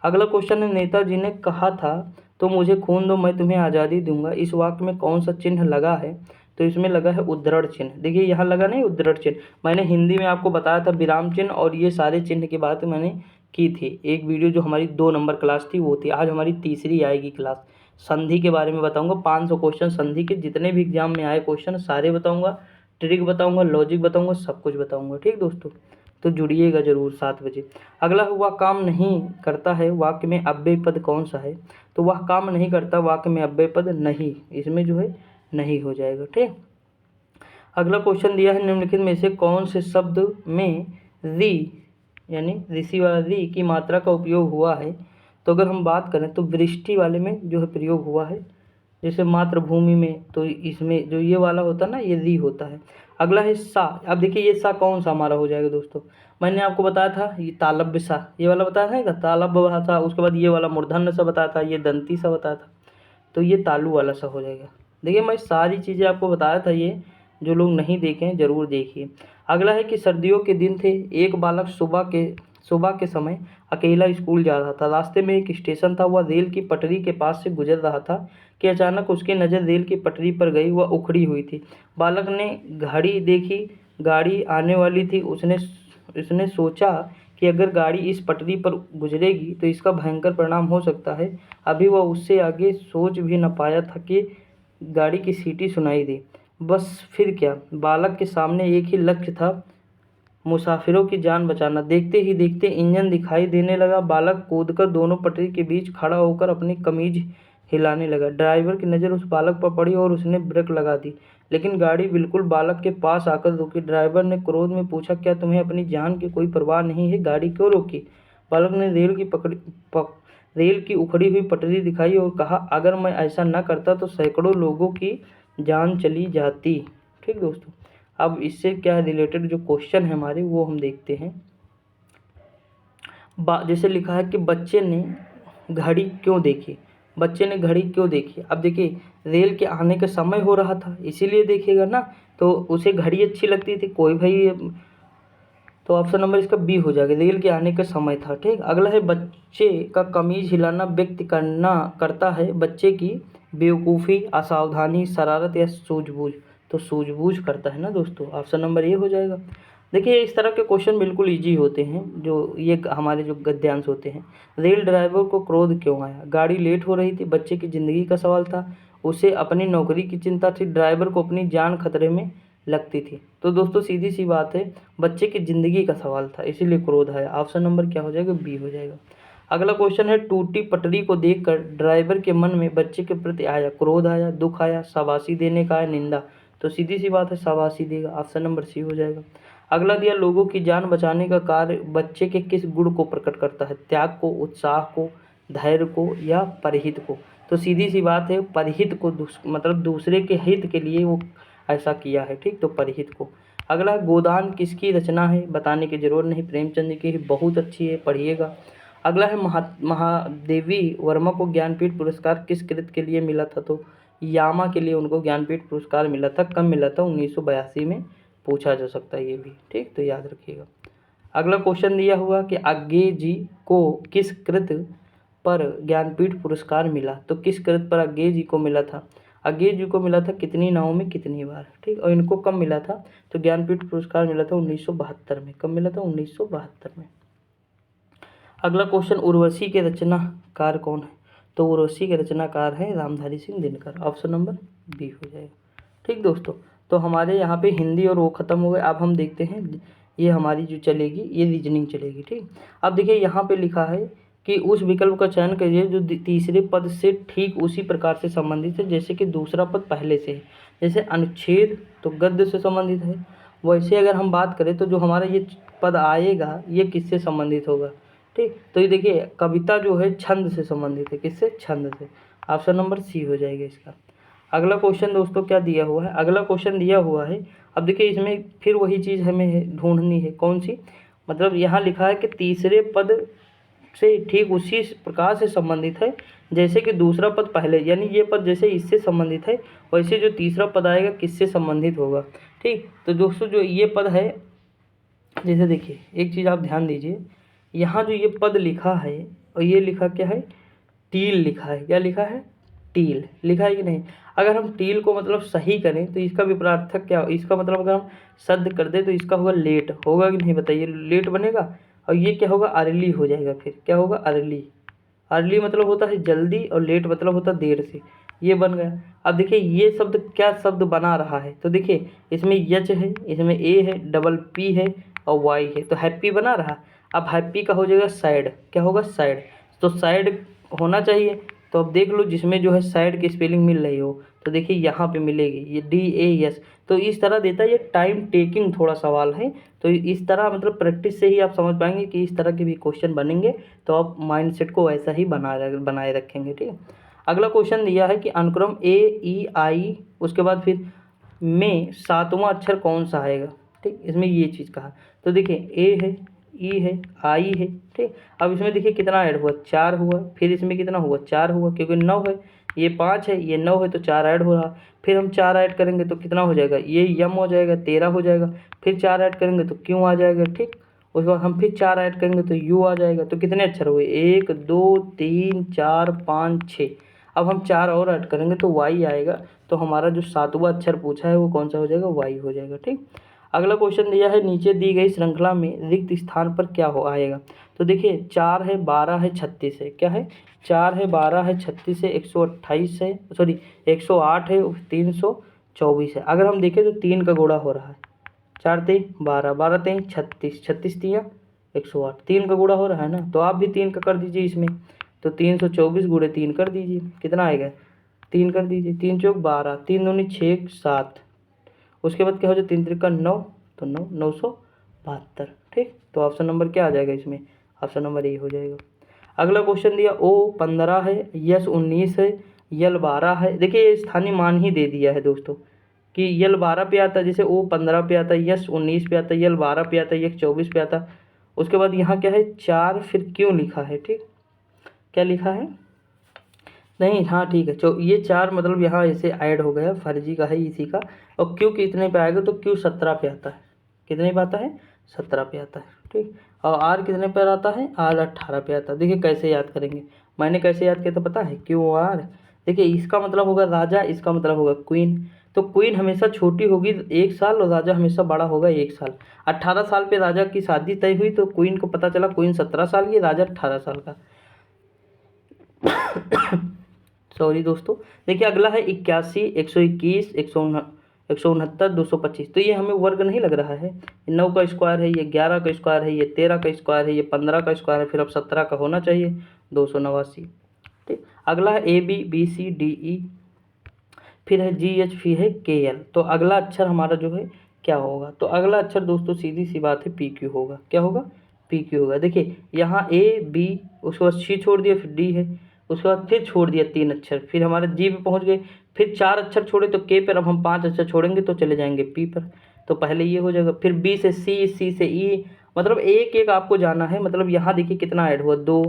अगला क्वेश्चन है नेताजी ने कहा था तो मुझे खून दो मैं तुम्हें आज़ादी दूंगा, इस वाक्य में कौन सा चिन्ह लगा है, तो इसमें लगा है उद्धरण चिन्ह। देखिए यहाँ लगा नहीं उद्धरण चिन्ह, मैंने हिंदी में आपको बताया था विराम चिन्ह, और ये सारे चिन्ह की बात मैंने की थी, एक वीडियो जो हमारी 2 नंबर क्लास थी वो थी। आज हमारी तीसरी आएगी क्लास, संधि के बारे में बताऊंगा, 500 क्वेश्चन संधि के, जितने भी एग्जाम में आए क्वेश्चन सारे बताऊंगा, ट्रिक बताऊंगा, लॉजिक बताऊंगा, सब कुछ बताऊंगा। ठीक दोस्तों, तो जुड़िएगा जरूर 7 बजे। अगला वह काम नहीं करता है वाक्य में अव्यय पद कौन सा है, तो वह काम नहीं करता वाक्य में अव्यय पद नहीं, इसमें जो है नहीं हो जाएगा। ठीक, अगला क्वेश्चन दिया है निम्नलिखित में से कौन से शब्द में री यानी ऋषि वाला री की मात्रा का उपयोग हुआ है, तो अगर हम बात करें तो वृष्टि वाले में जो है प्रयोग हुआ है, जैसे मातृभूमि में, तो इसमें जो ये वाला होता है ना, ये री होता है। अगला है सा, अब देखिए ये सा कौन सा हमारा हो जाएगा दोस्तों, मैंने आपको बताया था ये तालब्य सा, ये वाला बताया था तालब्य सा, उसके बाद ये वाला मूर्धन्य सा बताया था, ये दंती सा बताया था, तो ये तालु वाला सा हो जाएगा। देखिए मैं सारी चीज़ें आपको बताया था, ये जो लोग नहीं देखे हैं ज़रूर देखिए। अगला है कि सर्दियों के दिन थे, एक बालक सुबह के समय अकेला स्कूल जा रहा था। रास्ते में एक स्टेशन था, वह रेल की पटरी के पास से गुजर रहा था कि अचानक उसकी नज़र रेल की पटरी पर गई। वह उखड़ी हुई थी। बालक ने घड़ी देखी, गाड़ी आने वाली थी। उसने सोचा कि अगर गाड़ी इस पटरी पर गुजरेगी तो इसका भयंकर परिणाम हो सकता है। अभी वह उससे आगे सोच भी न पाया था कि गाड़ी की सीटी सुनाई दी। बस फिर क्या, बालक के सामने एक ही लक्ष्य था, मुसाफिरों की जान बचाना। देखते ही देखते इंजन दिखाई देने लगा। बालक कूदकर दोनों पटरी के बीच खड़ा होकर अपनी कमीज हिलाने लगा। ड्राइवर की नज़र उस बालक पर पड़ी और उसने ब्रेक लगा दी, लेकिन गाड़ी बिल्कुल बालक के पास आकर रुकी। ड्राइवर ने क्रोध में पूछा, क्या तुम्हें अपनी जान की कोई परवाह नहीं है? गाड़ी क्यों रोकी? बालक ने रेल की उखड़ी हुई पटरी दिखाई और कहा, अगर मैं ऐसा न करता तो सैकड़ों लोगों की जान चली जाती। ठीक दोस्तों, अब इससे क्या रिलेटेड जो क्वेश्चन है हमारे, वो हम देखते हैं। जैसे लिखा है कि बच्चे ने घड़ी क्यों देखी। बच्चे ने घड़ी क्यों देखी? अब देखिए, रेल के आने का समय हो रहा था, इसीलिए देखेगा ना। तो उसे घड़ी अच्छी लगती थी, कोई भाई, तो ऑप्शन नंबर इसका बी हो जाएगा, रेल के आने का समय था। ठीक, अगला है बच्चे का कमीज हिलाना व्यक्त करता है बच्चे की बेवकूफ़ी, असावधानी, शरारत या सूझबूझ। तो सूझबूझ करता है ना दोस्तों, ऑप्शन नंबर ए हो जाएगा। देखिए इस तरह के क्वेश्चन बिल्कुल इजी होते हैं, जो ये हमारे जो गद्यांश होते हैं। रेल ड्राइवर को क्रोध क्यों आया? गाड़ी लेट हो रही थी, बच्चे की ज़िंदगी का सवाल था, उसे अपनी नौकरी की चिंता थी, ड्राइवर को अपनी जान खतरे में लगती थी। तो दोस्तों सीधी सी बात है, बच्चे की ज़िंदगी का सवाल था, इसीलिए क्रोध आया। ऑप्शन नंबर क्या हो जाएगा? बी हो जाएगा। अगला क्वेश्चन है, टूटी पटरी को देखकर ड्राइवर के मन में बच्चे के प्रति आया क्रोध, आया दुख, आया शाबाशी देने का, आया निंदा। तो सीधी सी बात है, शाबाशी देगा, ऑप्शन नंबर सी हो जाएगा। अगला दिया, लोगों की जान बचाने का कार्य बच्चे के किस गुण को प्रकट करता है? त्याग को, उत्साह को, धैर्य को या परहित को? तो सीधी सी बात है, परहित को, मतलब दूसरे के हित के लिए वो ऐसा किया है। ठीक, तो परहित को। अगला, गोदान किसकी रचना है? बताने की जरूरत नहीं, प्रेमचंद की है, बहुत अच्छी है, पढ़िएगा। अगला है, महादेवी वर्मा को ज्ञानपीठ पुरस्कार किस कृत के लिए मिला था? तो यामा के लिए उनको ज्ञानपीठ पुरस्कार मिला था। कब मिला था? 1982 में, पूछा जा सकता है ये भी। ठीक, तो याद रखिएगा। अगला क्वेश्चन दिया हुआ कि अज्ञे जी को किस कृत पर ज्ञानपीठ पुरस्कार मिला? तो किस कृत पर अज्ञे जी को मिला था? अज्ञे जी को मिला था कितनी नावों में कितनी बार। ठीक, और इनको कब मिला था? तो ज्ञानपीठ पुरस्कार मिला था 1972 में। कब मिला था? 1972 में। अगला क्वेश्चन, उर्वशी के रचनाकार कौन है? तो उर्वशी के रचनाकार है Ramdhari Singh Dinkar, option number B हो जाएगा। ठीक दोस्तों, तो हमारे यहाँ पे हिंदी और वो ख़त्म हो गए। अब हम देखते हैं, ये हमारी जो चलेगी ये रीजनिंग चलेगी। ठीक, अब देखिए यहाँ पे लिखा है कि उस विकल्प का चयन करिए जो तीसरे पद से ठीक उसी प्रकार से संबंधित है जैसे कि दूसरा पद पहले से है। जैसे अनुच्छेद तो गद्य से संबंधित है, वैसे अगर हम बात करें तो जो हमारा ये पद आएगा ये किससे संबंधित होगा? ठीक, तो ये देखिए, कविता जो है छंद से संबंधित है। किससे? छंद से। ऑप्शन नंबर सी हो जाएगा इसका। अगला क्वेश्चन दोस्तों क्या दिया हुआ है? अगला क्वेश्चन दिया हुआ है, अब देखिए इसमें फिर वही चीज़ हमें ढूंढनी है, कौन सी? मतलब यहाँ लिखा है कि तीसरे पद से ठीक उसी प्रकार से संबंधित है जैसे कि दूसरा पद पहले, यानी ये पद जैसे इससे संबंधित है वैसे जो तीसरा पद आएगा किससे संबंधित होगा। ठीक, तो दोस्तों जो ये पद है, जैसे देखिए एक चीज़ आप ध्यान दीजिए, यहाँ जो ये पद लिखा है और ये लिखा क्या है? टील लिखा है। क्या लिखा है? टील लिखा है कि नहीं? अगर हम टील को मतलब सही करें तो इसका विपरीतार्थक क्या? इसका मतलब अगर हम सद कर दें तो इसका होगा लेट, होगा कि नहीं बताइए? लेट बनेगा। और ये क्या होगा? अर्ली हो जाएगा। फिर क्या होगा? अर्ली। अर्ली मतलब होता है जल्दी और लेट मतलब होता है देर से। ये बन गया। अब देखिए ये शब्द क्या शब्द बना रहा है? तो देखिए इसमें यच है, इसमें ए है, डबल पी है और वाई है, तो हैप्पी बना रहा। अब हैप्पी का हो जाएगा सैड। क्या होगा? सैड। तो सैड होना चाहिए। तो अब देख लो जिसमें जो है सैड की स्पेलिंग मिल रही हो, तो देखिए यहाँ पे मिलेगी ये DAS। तो इस तरह देता है, ये टाइम टेकिंग थोड़ा सवाल है। तो इस तरह मतलब प्रैक्टिस से ही आप समझ पाएंगे कि इस तरह के भी क्वेश्चन बनेंगे, तो आप माइंडसेट को वैसा ही बनाए रखेंगे। ठीक है, अगला क्वेश्चन दिया है कि अनुक्रम AEI उसके बाद फिर में सातवां अक्षर कौन सा आएगा? ठीक, इसमें ये चीज़ कहा। तो देखिए ए है, ई है, आई है। ठीक, अब इसमें देखिए कितना ऐड हुआ? 4 हुआ। फिर इसमें कितना हुआ? 4 हुआ, क्योंकि 9 है। ये 5 है, ये 9 है, तो 4 ऐड हो रहा। फिर हम 4 ऐड करेंगे तो कितना हो जाएगा, ये यम हो जाएगा, 13 हो जाएगा। फिर 4 ऐड करेंगे तो क्यों आ जाएगा, ठीक। उसके बाद हम फिर 4 ऐड करेंगे तो यू आ जाएगा। तो कितने अक्षर हुए, 1 2 3 4 5 6। अब हम 4 और ऐड करेंगे तो वाई आएगा। तो हमारा जो 7वां अक्षर पूछा है वो कौन सा हो जाएगा, वाई हो जाएगा, ठीक। अगला क्वेश्चन दिया है, नीचे दी गई श्रृंखला में रिक्त स्थान पर क्या हो आएगा। तो देखिए 4 है, 12 है, 36 है, क्या है, 4 है, 12 है, 36 है, 128 है, सॉरी 108 है, 324 है। अगर हम देखें तो 3 का गुणा हो रहा है, 4 3 12, 12 3 36, 36 3 108, 3 का गुणा हो रहा है ना। तो आप भी 3 का कर दीजिए इसमें। तो 324 गुणे 3 कर दीजिए, कितना आएगा, 3 कर दीजिए, 3 चौक 12, 3 दूनी 6 7। उसके बाद क्या हो जाए, 3 त्रिका 9, तो 972, ठीक। तो ऑप्शन नंबर क्या आ जाएगा इसमें, ऑप्शन नंबर ए हो जाएगा। अगला क्वेश्चन दिया, ओ 15 है, यस 19 है, यल 12 है। देखिए ये स्थानीय मान ही दे दिया है दोस्तों कि यल 12 पे आता है, जैसे ओ 15 पे आता है, यस 19 पे आता है, यल 12 पे आता है, यस 24 पे आता है। उसके बाद यहाँ क्या है, 4 फिर क्यों लिखा है, ठीक, क्या लिखा है, नहीं हाँ ठीक है। ये 4 मतलब यहाँ ऐसे ऐड हो गया, फर्जी का है इसी का। और क्यों कितने पे आएगा, तो क्यों 17 पे आता है, कितने पे आता है, 17 पे आता है, ठीक। और आर कितने पर आता है, आर 18 पे आता है। देखिए कैसे याद करेंगे, मैंने कैसे याद किया था पता है, क्यों आर। देखिए इसका मतलब होगा राजा, इसका मतलब होगा क्वीन। तो क्वीन हमेशा छोटी होगी 1 साल और राजा हमेशा बड़ा होगा 1 साल। 18 साल पे राजा की शादी तय हुई, तो क्वीन को पता चला क्वीन 17 साल की, राजा 18 साल का। सॉरी दोस्तों। देखिए अगला है 81, 121, 169, 225। तो ये हमें वर्ग नहीं लग रहा है, 9 का स्क्वायर है, ये 11 का स्क्वायर है, ये 13 का स्क्वायर है, ये 15 का स्क्वायर है, फिर अब 17 का होना चाहिए, 289, ठीक। अगला है A B, B C D E, फिर है जी एच, फिर है के एल। तो अगला अक्षर हमारा जो है क्या होगा, तो अगला अक्षर दोस्तों सीधी सी बात है पी क्यू होगा। क्या होगा, पी क्यू होगा। देखिए यहाँ ए बी, उसके बाद सी छोड़ दिया, फिर डी है, उसके बाद फिर छोड़ दिया 3 अक्षर, फिर हमारे जी पे पहुँच गए, फिर 4 अक्षर छोड़े तो के पर, अब हम 5 अक्षर छोड़ेंगे तो चले जाएंगे पी पर। तो पहले ये हो जाएगा, फिर बी से सी, सी से ई, मतलब एक एक आपको जाना है। मतलब यहाँ देखिए कितना ऐड हुआ, 2,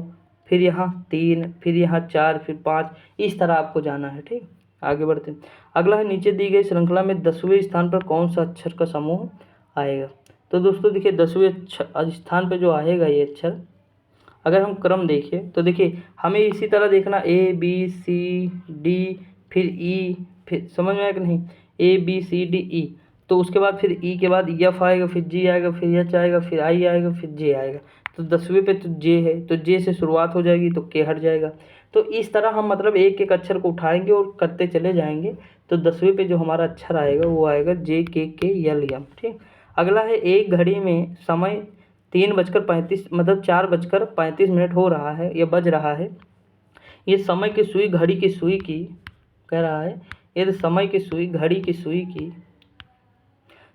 फिर यहाँ 3, फिर यहाँ 4, फिर 5, इस तरह आपको जाना है, ठीक। आगे बढ़ते हैं। अगला है, नीचे दी गई श्रृंखला में 10वें स्थान पर कौन सा अक्षर का समूह आएगा। तो दोस्तों देखिए 10वें स्थान पर जो आएगा ये अक्षर, अगर हम क्रम देखें तो देखिए हमें इसी तरह देखना, ए बी सी डी, फिर ई, फिर समझ में आया कि नहीं, ए बी सी डी ई। तो उसके बाद फिर ई के बाद एफ आएगा, फिर जी आएगा, फिर एच आएगा, फिर आई आएगा, फिर जे आएगा। तो 10वें पे तो जे है, तो जे से शुरुआत हो जाएगी तो के हट जाएगा। तो इस तरह हम मतलब एक एक अक्षर को उठाएंगे और करते चले जाएंगे। तो 10वें पे जो हमारा अक्षर आएगा वो आएगा जे के यल यम, ठीक। अगला है, एक घड़ी में समय 3:35 मतलब 4:35 हो रहा है या बज रहा है। ये समय की सुई घड़ी की सुई की कह रहा है, यदि समय की सुई घड़ी की सुई की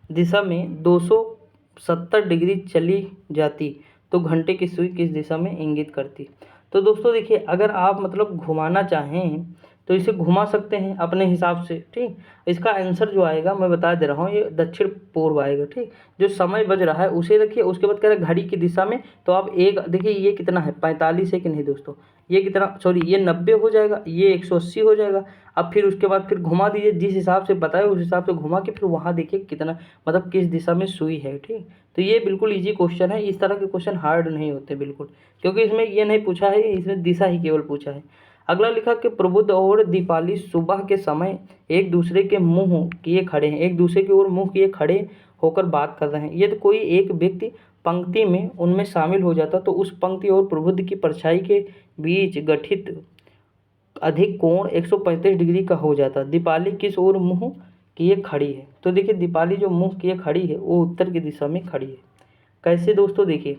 दिशा में 270 डिग्री चली जाती तो घंटे की सुई किस दिशा में इंगित करती। तो दोस्तों देखिए अगर आप मतलब घुमाना चाहें तो इसे घुमा सकते हैं अपने हिसाब से, ठीक। इसका आंसर जो आएगा मैं बता दे रहा हूँ, ये दक्षिण पूर्व आएगा, ठीक। जो समय बज रहा है उसे देखिए, उसके बाद कह रहा है घड़ी की दिशा में। तो आप एक देखिए ये कितना है, 45 है कि नहीं दोस्तों, ये कितना, सॉरी ये 90 हो जाएगा, ये 180 हो जाएगा। अब फिर उसके बाद फिर घुमा दीजिए, जिस हिसाब से बताए उस हिसाब से घुमा के फिर वहाँ देखिए कितना मतलब किस दिशा में सुई है, ठीक। तो ये बिल्कुल इजी क्वेश्चन है, इस तरह के क्वेश्चन हार्ड नहीं होते बिल्कुल, क्योंकि इसमें ये नहीं पूछा है, इसमें दिशा ही केवल पूछा है। अगला लिखा कि प्रबुद्ध और दीपाली सुबह के समय एक दूसरे के मुंह किए खड़े हैं, एक दूसरे की ओर मुंह किए खड़े होकर बात कर रहे हैं। यदि कोई एक व्यक्ति पंक्ति में उनमें शामिल हो जाता तो उस पंक्ति और प्रबुद्ध की परछाई के बीच गठित अधिक कोण 135 डिग्री का हो जाता। दीपाली किस ओर मुंह किए खड़ी है। तो देखिए दीपाली जो मुंह किए खड़ी है वो उत्तर की दिशा में खड़ी है। कैसे दोस्तों, देखिए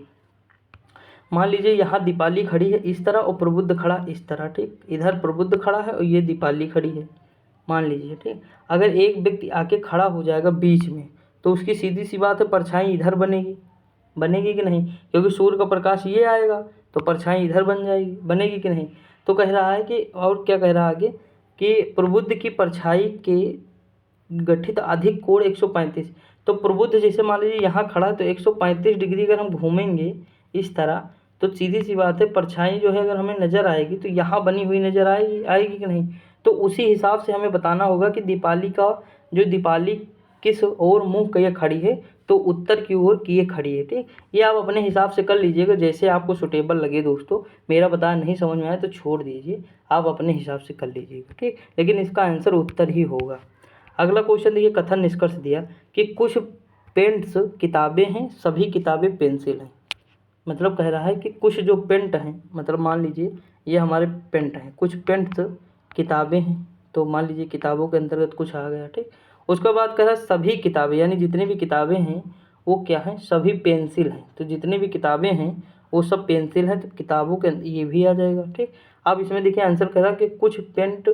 मान लीजिए यहाँ दीपाली खड़ी है इस तरह और प्रबुद्ध खड़ा इस तरह, ठीक। इधर प्रबुद्ध खड़ा है और ये दीपाली खड़ी है, मान लीजिए, ठीक। अगर एक व्यक्ति आके खड़ा हो जाएगा बीच में तो उसकी सीधी सी बात है परछाई इधर बनेगी, बनेगी कि नहीं, क्योंकि सूर्य का प्रकाश ये आएगा तो परछाई इधर बन जाएगी, बनेगी कि नहीं। तो कह रहा है कि, और क्या कह रहा है आगे कि प्रबुद्ध की परछाई के गठित अधिक कोण 135। तो प्रबुद्ध जैसे मान लीजिए यहाँ खड़ा तो 135 डिग्री अगर हम घूमेंगे इस तरह तो सीधी सी बात है परछाई जो है अगर हमें नज़र आएगी तो यहाँ बनी हुई नज़र आएगी कि नहीं। तो उसी हिसाब से हमें बताना होगा कि दीपाली किस ओर मुँह किए खड़ी है, तो उत्तर की ओर किए खड़ी है। ठीक, ये आप अपने हिसाब से कर लीजिएगा, जैसे आपको सुटेबल लगे दोस्तों। मेरा बताया नहीं समझ में आया तो छोड़ दीजिए, आप अपने हिसाब से कर लीजिएगा। ठीक, लेकिन इसका आंसर उत्तर ही होगा। अगला क्वेश्चन देखिए, कथन निष्कर्ष दिया कि कुछ पेंट्स किताबें हैं, सभी किताबें पेंसिल हैं। मतलब कह रहा है कि कुछ जो पेंट हैं, मतलब मान लीजिए ये हमारे पेंट हैं, कुछ पेंट्स किताबें हैं, तो मान लीजिए किताबों के अंतर्गत कुछ आ गया। ठीक, उसके बाद कह रहा है सभी किताबें, यानी जितनी भी किताबें हैं वो क्या हैं, सभी पेंसिल हैं। तो जितनी भी किताबें हैं वो सब पेंसिल हैं, तो किताबों के ये भी आ जाएगा। ठीक, अब इसमें देखिए आंसर कह रहा है कि कुछ पेंट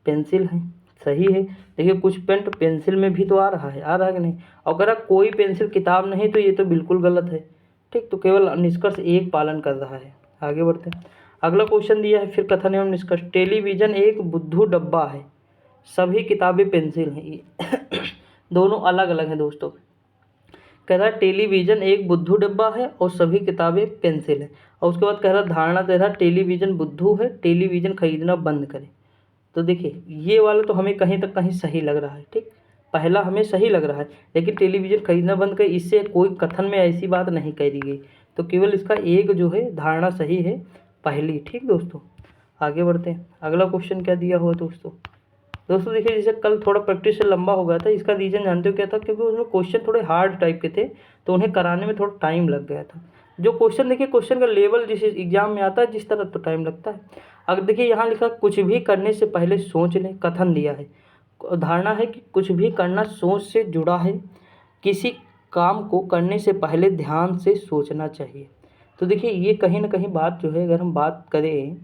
पेंसिल हैं, सही है। देखिए कुछ पेंट पेंसिल में भी तो आ रहा है कि नहीं। और कह रहा कोई पेंसिल किताब नहीं, तो ये तो बिल्कुल गलत है। ठीक, तो केवल निष्कर्ष एक पालन कर रहा है। आगे बढ़ते हैं, अगला क्वेश्चन दिया है फिर कथन एवं निष्कर्ष। टेलीविज़न एक बुद्धू डब्बा है, सभी किताबें पेंसिल हैं। ये दोनों अलग अलग हैं दोस्तों। कह रहा है टेलीविज़न एक बुद्धू डब्बा है और सभी किताबें पेंसिल हैं। और उसके बाद कह रहा धारणा दे रहा टेलीविज़न बुद्धू है, टेलीविज़न खरीदना बंद करें। तो देखिए ये वाला तो हमें कहीं तक कहीं सही लग रहा है। ठीक, पहला हमें सही लग रहा है, लेकिन टेलीविज़न खरीदना बंद करें, इससे कोई कथन में ऐसी बात नहीं कही गई। तो केवल इसका एक जो है धारणा सही है, पहली। ठीक दोस्तों, आगे बढ़ते हैं। अगला क्वेश्चन क्या दिया हुआ दोस्तों देखिए, जैसे कल थोड़ा प्रैक्टिस से लंबा हो गया था, इसका रीज़न जानते हो क्या था, क्योंकि उसमें क्वेश्चन थोड़े हार्ड टाइप के थे, तो उन्हें कराने में थोड़ा टाइम लग गया था। जो क्वेश्चन देखिए, क्वेश्चन का लेवल जिस एग्जाम में आता है जिस तरह, तो टाइम लगता है। अगर देखिए यहाँ लिखा कुछ भी करने से पहले सोच लें, कथन दिया है, धारणा है कि कुछ भी करना सोच से जुड़ा है, किसी काम को करने से पहले ध्यान से सोचना चाहिए। तो देखिए ये कहीं ना कहीं बात जो है, अगर हम बात करें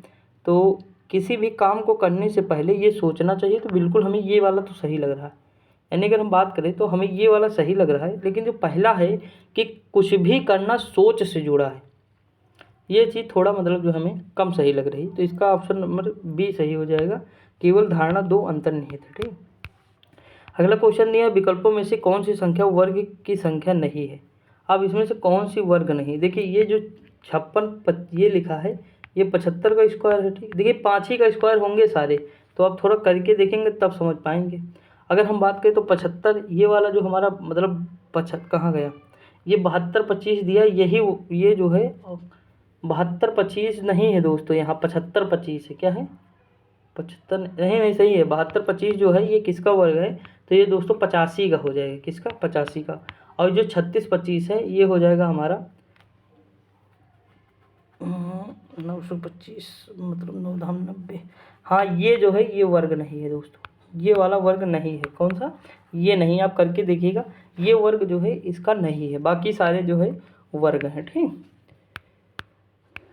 तो किसी भी काम को करने से पहले ये सोचना चाहिए, तो बिल्कुल हमें ये वाला तो सही लग रहा है। यानी अगर हम बात करें तो हमें ये वाला सही लग रहा है, लेकिन जो पहला है कि कुछ भी करना सोच से जुड़ा है, ये चीज़ थोड़ा मतलब जो हमें कम सही लग रही, तो इसका ऑप्शन नंबर बी सही हो जाएगा। केवल धारणा दो अंतर्निहित है। ठीक, अगला क्वेश्चन दिया विकल्पों में से कौन सी संख्या वर्ग की संख्या नहीं है। अब इसमें से कौन सी वर्ग नहीं, देखिए ये जो 56 ये लिखा है, ये 75 का स्क्वायर है। ठीक, देखिए 5 ही का स्क्वायर होंगे सारे, तो आप थोड़ा करके देखेंगे तब समझ पाएंगे। अगर हम बात करें तो 75 ये वाला जो हमारा मतलब कहाँ गया, ये 72 25 दिया, यही ये जो है 72 25 नहीं है दोस्तों, यहाँ 75 25 है। क्या है, 75 नहीं सही है, 72 25 जो है ये किसका वर्ग है, तो ये दोस्तों 85 का हो जाएगा। किसका, 85 का। और जो 36 25 है ये हो जाएगा हमारा 925, मतलब 9 धाम 90। हाँ ये जो है ये वर्ग नहीं है दोस्तों, ये वाला वर्ग नहीं है। कौन सा, ये नहीं, आप करके देखिएगा, ये वर्ग जो है इसका नहीं है, बाकी सारे जो है वर्ग हैं। ठीक,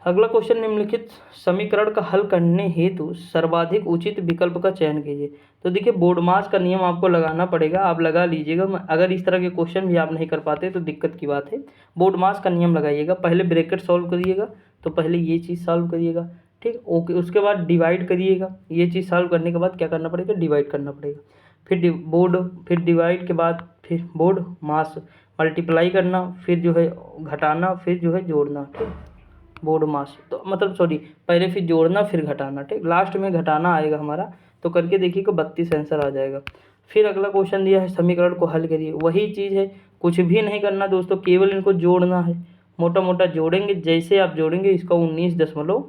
अगला क्वेश्चन, निम्नलिखित समीकरण का हल करने हेतु सर्वाधिक उचित विकल्प का चयन कीजिए। तो देखिए बोर्डमास का नियम आपको लगाना पड़ेगा, आप लगा लीजिएगा। अगर इस तरह के क्वेश्चन भी आप नहीं कर पाते तो दिक्कत की बात है। बोर्डमास का नियम लगाइएगा, पहले ब्रैकेट सॉल्व करिएगा, तो पहले ये चीज़ सॉल्व करिएगा। ठीक, ओके, उसके बाद डिवाइड करिएगा, ये चीज़ सॉल्व करने के बाद क्या करना पड़ेगा, डिवाइड करना पड़ेगा। फिर डिवाइड के बाद फिर बोर्ड मास मल्टीप्लाई करना, फिर जो है घटाना, फिर जो है जोड़ना। ठीक, बोर्ड मास तो मतलब सॉरी, पहले फिर जोड़ना फिर घटाना। ठीक, लास्ट में घटाना आएगा हमारा, तो करके देखिएगा 32 आंसर आ जाएगा। फिर अगला क्वेश्चन दिया है समीकरण को हल करिए, वही चीज़ है, कुछ भी नहीं करना दोस्तों, केवल इनको जोड़ना है। मोटा मोटा जोड़ेंगे, जैसे आप जोड़ेंगे इसका 19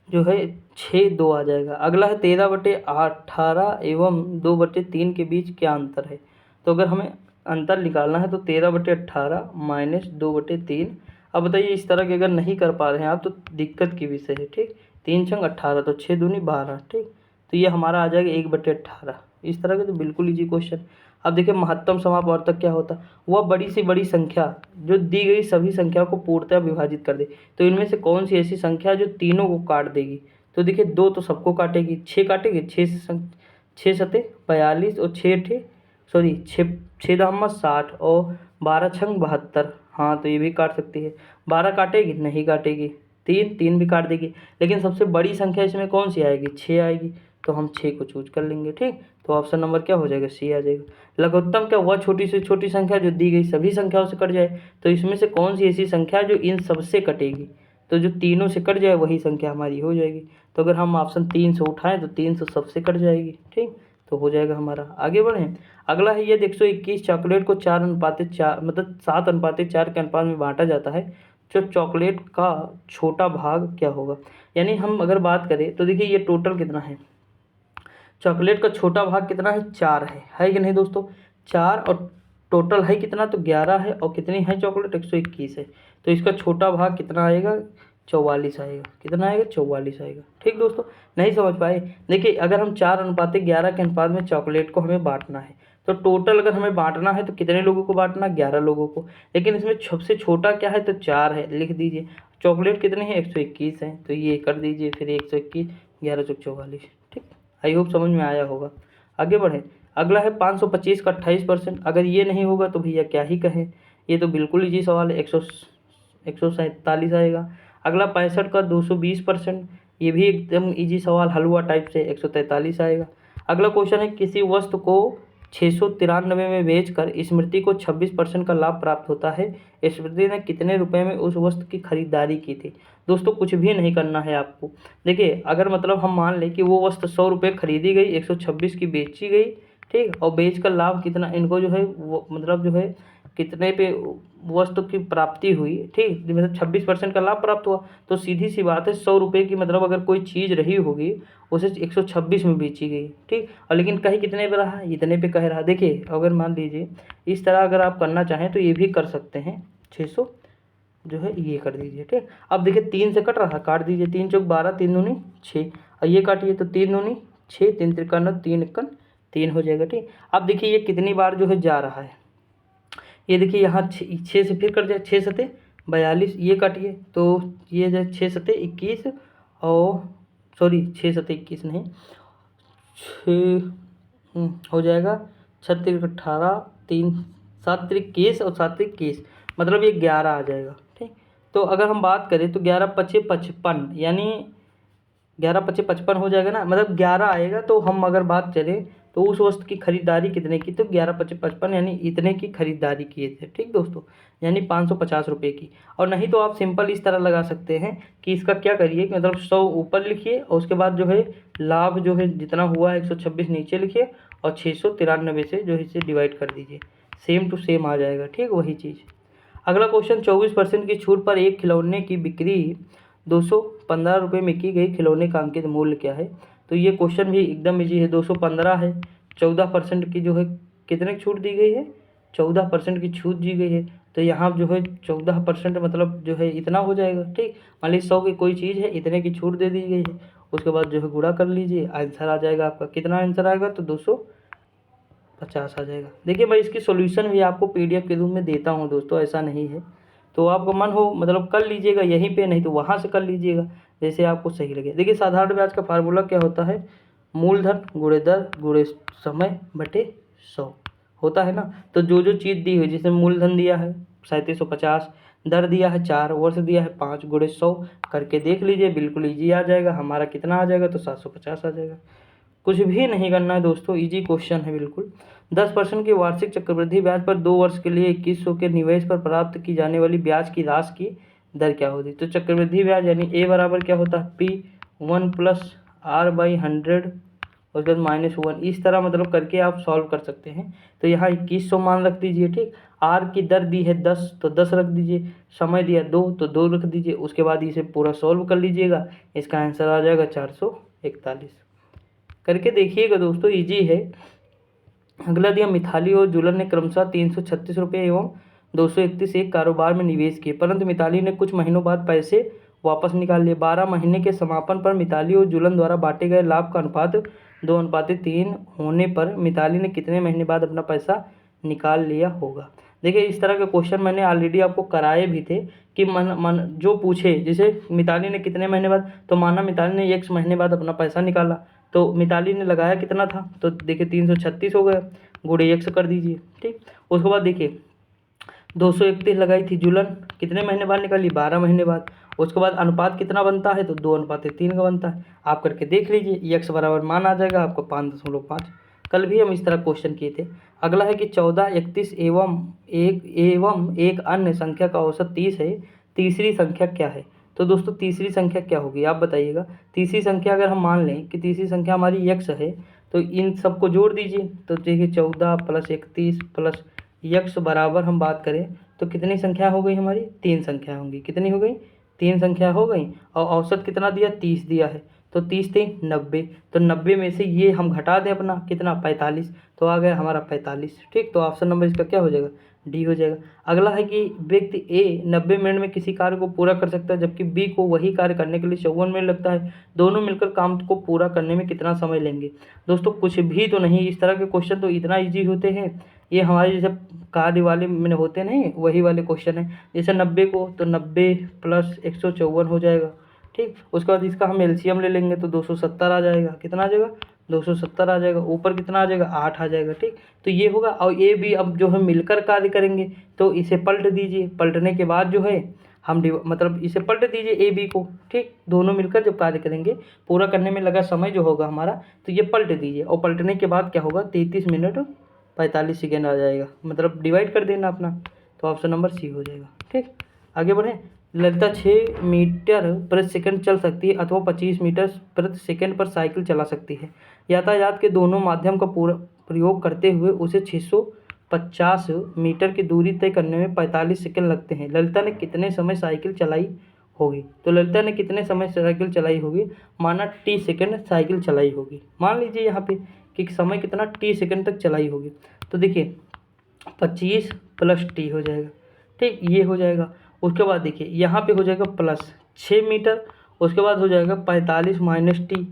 जो है 62 आ जाएगा। अगला है 13/18 एवं 2/3 के बीच क्या अंतर है। तो अगर हमें अंतर निकालना है तो 13/18 माइनस 2/3। अब बताइए इस तरह के अगर नहीं कर पा रहे हैं आप तो दिक्कत की विषय है। ठीक, 3 छंग 18, तो 6 दूनी 12। ठीक, तो ये हमारा आ जाएगा 1/18। इस तरह के तो बिल्कुल इजी क्वेश्चन। अब देखिए महत्तम समापवर्तक क्या होता है, वह बड़ी से बड़ी संख्या जो दी गई सभी संख्याओं को पूर्णतः विभाजित कर दे। तो इनमें से कौन सी ऐसी संख्या जो तीनों को काट देगी। तो देखिए 2 तो सबको काटेगी, 6 काटेगी, 6 सते 42 और 6 दाम 60 और 12 छंग 72। हाँ तो ये भी काट सकती है। 12 काटेगी, नहीं काटेगी। 3 भी काट देगी, लेकिन सबसे बड़ी संख्या इसमें कौन सी आएगी, 6 आएगी, तो हम 6 को चूज कर लेंगे। ठीक, तो ऑप्शन नंबर क्या हो जाएगा, सी आ जाएगा। लघुत्तम क्या, वह छोटी से छोटी संख्या जो दी गई सभी संख्याओं से कट जाए। तो इसमें से कौन सी ऐसी संख्या जो इन सबसे कटेगी। तो जो तीनों से कट जाए वही संख्या हमारी हो जाएगी। तो अगर हम ऑप्शन 300 उठाएं तो 300 सबसे कट जाएगी, ठीक, तो हो जाएगा हमारा। आगे बढ़ें, अगला है ये 121 चॉकलेट को 4:4 मतलब 7:4 के अनुपात में बांटा जाता है, जो चॉकलेट का छोटा भाग क्या होगा। यानी हम अगर बात करें तो देखिए ये टोटल कितना है, चॉकलेट का छोटा भाग कितना है, 4 है कि नहीं दोस्तों, 4, और टोटल है कितना, तो 11 है, और कितनी है चॉकलेट, 121 है। तो इसका छोटा भाग कितना आएगा, 44 आएगा। कितना आएगा, 44 आएगा। ठीक दोस्तों, नहीं समझ पाए। देखिए अगर हम 4:11 के अनुपात में चॉकलेट को हमें बांटना है, तो टोटल अगर हमें बांटना है तो कितने लोगों को बांटना, 11 लोगों को। लेकिन इसमें सबसे छोटा क्या है, तो 4 है, लिख दीजिए। चॉकलेट कितने हैं, 121 है, तो ये कर दीजिए, फिर 121, 11 चौक 44। ठीक, आई होप समझ में आया होगा। आगे बढ़े, अगला है 525 का 28%। अगर ये नहीं होगा तो भैया क्या ही कहें, ये तो बिल्कुल इजी सवाल है, 147 आएगा। अगला 65 का 220%, ये भी एकदम इजी सवाल, हलवा टाइप से, 143 आएगा। अगला क्वेश्चन है, किसी वस्तु को 693 में बेचकर स्मृति को 26% का लाभ प्राप्त होता है, स्मृति ने कितने रुपए में उस वस्तु की खरीदारी की थी। दोस्तों कुछ भी नहीं करना है आपको। देखिए अगर मतलब हम मान लें कि वो वस्तु 100 रुपये खरीदी गई, 126 की बेची गई, ठीक, और बेच कर लाभ कितना इनको जो है वो मतलब जो है कितने पे वस्तु की प्राप्ति हुई, ठीक, मतलब 26% का लाभ प्राप्त हुआ। तो सीधी सी बात है, 100 रुपये की मतलब अगर कोई चीज़ रही होगी उसे 126 में बेची गई, ठीक, और लेकिन कहीं कितने पे रहा, इतने पे कह रहा। देखिए अगर मान लीजिए इस तरह अगर आप करना चाहें तो ये भी कर सकते हैं, 600 जो है ये कर दीजिए, ठीक। अब देखिए 3 से कट रहा, काट दीजिए, 3 चौक 12, 3 दूनी 6, और ये काटिए तो 3 दूनी 6, 3 त्रिका 9, 3 एकन 3 हो जाएगा, ठीक। अब देखिए ये कितनी बार जो है जा रहा है, ये देखिए यहाँ 6 से फिर कट जाए, 6 सते 42, ये काटिए तो ये जो 6 सते 21, और सॉरी 6 सते 21 नहीं, 6 हो जाएगा, 6 त्रिक 18, 3 7 त्रिक 21 और 7 त्रिक 21, मतलब ये 11 आ जाएगा, ठीक। तो अगर हम बात करें तो 11 पचे 55, यानी 11 पचे 55 हो जाएगा ना, मतलब 11 आएगा। तो हम अगर बात करें तो उस वस्तु की खरीदारी कितने की, तो 11 पचे 55 यानी इतने की खरीदारी किए थे, ठीक दोस्तों, यानी 550 रुपये की। और नहीं तो आप सिंपल इस तरह लगा सकते हैं कि इसका क्या करिए कि मतलब 100 ऊपर लिखिए और उसके बाद जो है लाभ जो है जितना हुआ है 126 नीचे लिखिए और 693 से जो है इसे डिवाइड कर दीजिए, सेम टू सेम आ जाएगा, ठीक, वही चीज़। अगला क्वेश्चन, 24% की छूट पर एक खिलौने की बिक्री 215 रुपये में की गई, खिलौने का अंकित मूल्य क्या है। तो ये क्वेश्चन भी एकदम इजी है, 215 है, 14% की जो है कितने की छूट दी गई है, 14% की छूट दी गई है। तो यहाँ जो है 14% मतलब जो है इतना हो जाएगा, ठीक। मान लीजिए 100 की कोई चीज़ है, इतने की छूट दे दी गई है, उसके बाद जो है गुणा कर लीजिए, आंसर आ जाएगा आपका। कितना आंसर आएगा, तो 250 आ जाएगा। देखिए मैं इसकी सॉल्यूशन भी आपको PDF के रूप में देता हूँ दोस्तों, ऐसा नहीं है, तो आपका मन हो मतलब कर लीजिएगा यहीं पे, नहीं तो वहाँ से कर लीजिएगा, जैसे आपको सही लगे। देखिए साधारण ब्याज का फार्मूला क्या होता है, मूलधन गुणे दर गुणे समय बटे 100 होता है ना। तो जो जो चीज़ दी हुई, जैसे मूलधन दिया है 3750, दर दिया है 4, वर्ष दिया है 5, गुणे 100 करके देख लीजिए, बिल्कुल ईजी आ जाएगा। हमारा कितना आ जाएगा, तो 750 आ जाएगा। कुछ भी नहीं करना है दोस्तों, इजी क्वेश्चन है बिल्कुल। 10% की वार्षिक चक्रवृद्धि ब्याज पर 2 वर्ष के लिए 2100 के निवेश पर प्राप्त की जाने वाली ब्याज की राशि की दर क्या होती। तो चक्रवृद्धि ब्याज यानी ए बराबर क्या होता है, P1 + R/100 उसके बाद -1, इस तरह मतलब करके आप सॉल्व कर सकते हैं। तो यहाँ 2100 मान रख दीजिए, ठीक। आर की दर दी है 10 तो 10 रख दीजिए, समय दिया 2 तो 2 रख दीजिए, उसके बाद इसे पूरा सॉल्व कर लीजिएगा, इसका आंसर आ जाएगा 441। करके देखिएगा दोस्तों, इजी है। अगला दिया, मिताली और जुलन ने क्रमशः 336 रुपये एवं 231 एक कारोबार में निवेश किए, परंतु मिताली ने कुछ महीनों बाद पैसे वापस निकाल लिए। 12 महीने के समापन पर मिताली और जुलन द्वारा बांटे गए लाभ का अनुपात 2:3 होने पर मिताली ने कितने महीने बाद अपना पैसा निकाल लिया होगा। देखिए इस तरह के क्वेश्चन मैंने ऑलरेडी आपको कराए भी थे कि मन जो पूछे, जैसे मिताली ने कितने महीने बाद, तो माना मिताली ने X महीने बाद अपना पैसा निकाला, तो मिताली ने लगाया कितना था, तो देखिए 336 हो गया, गुणे 1 कर दीजिए, ठीक। उसके बाद देखिए 231 लगाई थी जुलन, कितने महीने बाद निकाली, 12 महीने बाद। उसके बाद अनुपात कितना बनता है, तो 2:3 का बनता है। आप करके देख लीजिए, X बराबर मान आ जाएगा आपको 5.5। कल भी हम इस तरह क्वेश्चन किए थे। अगला है कि 14, 31 एवं एक अन्य संख्या का औसत 30 है, तीसरी संख्या क्या है। तो दोस्तों तीसरी संख्या क्या होगी आप बताइएगा। तीसरी संख्या अगर हम मान लें कि तीसरी संख्या हमारी यक्स है तो इन सबको जोड़ दीजिए। तो देखिए 14 + 31 + यक्स बराबर हम बात करें तो कितनी संख्या हो गई हमारी, 3 संख्या होंगी। कितनी हो गई, 3 संख्या हो गई। और औसत कितना दिया, 30 दिया है। तो 30 × 3 = 90। तो 90 में से ये हम घटा दें अपना कितना, 45, तो आ गया हमारा 45। ठीक, तो ऑप्शन नंबर इसका क्या हो जाएगा, डी हो जाएगा। अगला है कि व्यक्ति ए 90 मिनट में किसी कार्य को पूरा कर सकता है जबकि बी को वही कार्य करने के लिए 54 मिनट लगता है। दोनों मिलकर काम को पूरा करने में कितना समय लेंगे। दोस्तों कुछ भी तो नहीं, इस तरह के क्वेश्चन तो इतना ईजी होते हैं। ये हमारे जैसे कार्य वाले में होते नहीं, वही वाले क्वेश्चन है। जैसे 90 को तो 90 + 154 हो जाएगा। ठीक, उसके बाद इसका हम एलसीएम ले लेंगे तो 270 आ जाएगा। कितना आ जाएगा, 270 आ जाएगा। ऊपर कितना आ जाएगा, 8 आ जाएगा। ठीक, तो ये होगा। और ये भी अब जो है मिलकर कार्य करेंगे तो इसे पलट दीजिए। पलटने के बाद जो है हम मतलब इसे पलट दीजिए ए बी को। ठीक, दोनों मिलकर जब कार्य करेंगे, पूरा करने में लगा समय जो होगा हमारा, तो ये पलट दीजिए। और पलटने के बाद क्या होगा, 33 मिनट 45 सेकेंड आ जाएगा। मतलब डिवाइड कर देना अपना, तो ऑप्शन नंबर सी हो जाएगा। ठीक, आगे बढ़ें। ललिता 6 मीटर प्रति सेकंड चल सकती है अथवा 25 मीटर प्रति सेकंड पर साइकिल चला सकती है। यातायात के दोनों माध्यम का पूरा प्रयोग करते हुए उसे 650 मीटर की दूरी तय करने में 45 सेकंड लगते हैं। ललिता ने कितने समय साइकिल चलाई होगी। तो ललिता ने कितने समय साइकिल चलाई होगी, माना टी सेकंड साइकिल चलाई होगी। मान लीजिए यहाँ पे कि समय कितना, टी सेकंड तक चलाई होगी। तो देखिए 25 + टी हो जाएगा। ठीक, ये हो जाएगा। उसके बाद देखिए यहाँ पे हो जाएगा प्लस 6 मीटर, उसके बाद हो जाएगा 45 - टी।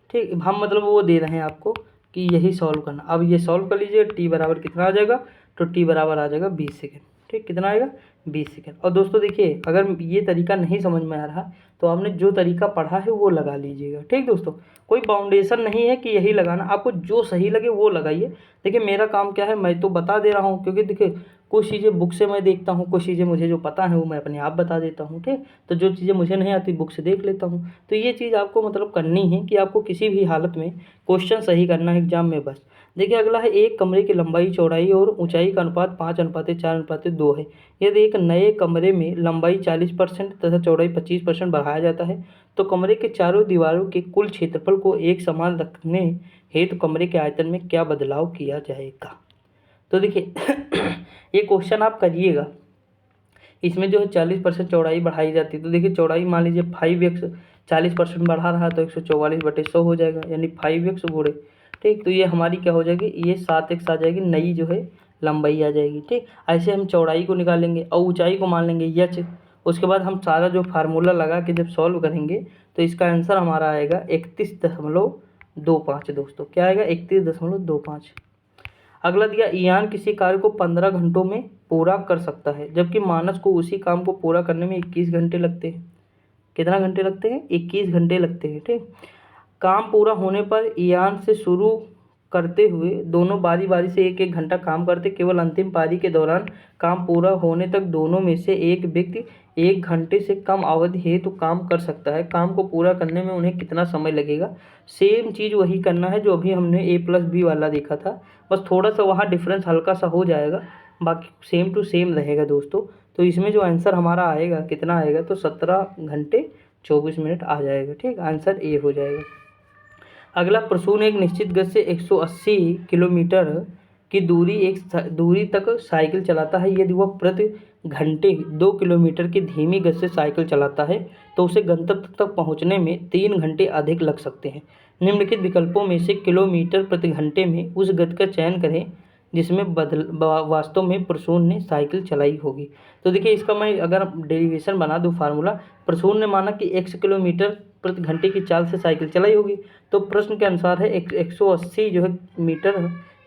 ठीक, हम मतलब वो दे रहे हैं आपको कि यही सॉल्व करना। अब ये सॉल्व कर लीजिए, टी बराबर कितना आ जाएगा, तो टी बराबर आ जाएगा 20 सेकेंड। ठीक, कितना आएगा, 20 सेकेंड। और दोस्तों देखिए अगर ये तरीका नहीं समझ में आ रहा तो आपने जो तरीका पढ़ा है वो लगा लीजिएगा। ठीक दोस्तों, कोई बाउंडेशन नहीं है कि यही लगाना, आपको जो सही लगे वो लगाइए। देखिए मेरा काम क्या है, मैं तो बता दे रहा हूँ, क्योंकि देखिए कुछ चीज़ें बुक से मैं देखता हूँ, कुछ चीज़ें मुझे जो पता है वो मैं अपने आप बता देता हूँ। ठीक, तो जो चीज़ें मुझे नहीं आती बुक से देख लेता हूँ। तो ये चीज़ आपको मतलब करनी है कि आपको किसी भी हालत में क्वेश्चन सही करना है एग्जाम में बस। देखिए अगला है, एक कमरे की लंबाई चौड़ाई और ऊंचाई का अनुपात 5:4:2 है। यदि एक नए कमरे में लंबाई 40% तथा चौड़ाई 25% बढ़ाया जाता है तो कमरे के चारों दीवारों के कुल क्षेत्रफल को एक समान रखने हेतु कमरे के आयतन में क्या बदलाव किया जाएगा। तो देखिए ये क्वेश्चन आप करिएगा। इसमें जो है 40% चौड़ाई बढ़ाई जाती है। तो देखिए चौड़ाई मान लीजिए 5x 40% बढ़ा रहा है तो 144/100 हो जाएगा, यानी 5x गुणे। ठीक, तो ये हमारी क्या हो जाएगी, ये 7x आ जाएगी, नई जो है लंबाई आ जाएगी। ठीक, ऐसे हम चौड़ाई को निकालेंगे और ऊंचाई को मान लेंगे h। उसके बाद हम सारा जो फार्मूला लगा के जब सॉल्व करेंगे तो इसका आंसर हमारा आएगा 31.25। दोस्तों क्या आएगा, 31.25। अगला दिया, ईयान किसी कार्य को 15 घंटों में पूरा कर सकता है जबकि मानस को उसी काम को पूरा करने में 21 घंटे लगते हैं। कितना घंटे लगते हैं, 21 घंटे लगते हैं। ठीक, काम पूरा होने पर ईयान से शुरू करते हुए दोनों बारी बारी से 1-1 घंटा काम करते। केवल अंतिम पारी के दौरान काम पूरा होने तक दोनों में से एक व्यक्ति 1 घंटे से कम अवधि हेतु काम कर सकता है। काम को पूरा करने में उन्हें कितना समय लगेगा। सेम चीज़ वही करना है जो अभी हमने A+B वाला देखा था, बस थोड़ा सा वहाँ डिफरेंस हल्का सा हो जाएगा, बाकी सेम टू सेम रहेगा दोस्तों। तो इसमें जो आंसर हमारा आएगा कितना आएगा, तो 17 घंटे 24 मिनट आ जाएगा। ठीक, आंसर ए हो जाएगा। अगला, प्रसून एक निश्चित गति से 180 किलोमीटर की दूरी तक साइकिल चलाता है। यदि वह प्रति घंटे 2 किलोमीटर की धीमी गति से साइकिल चलाता है तो उसे गंतव्य तक पहुंचने में 3 घंटे अधिक लग सकते हैं। निम्नलिखित विकल्पों में से किलोमीटर प्रति घंटे में उस गति का चयन करें जिसमें वास्तव में प्रसून ने साइकिल चलाई होगी। तो देखिए इसका मैं अगर डेरिवेशन बना दूं फार्मूला, प्रसून ने माना कि 100 किलोमीटर प्रति घंटे की चाल से साइकिल चलाई होगी, तो प्रश्न के अनुसार है 180 जो है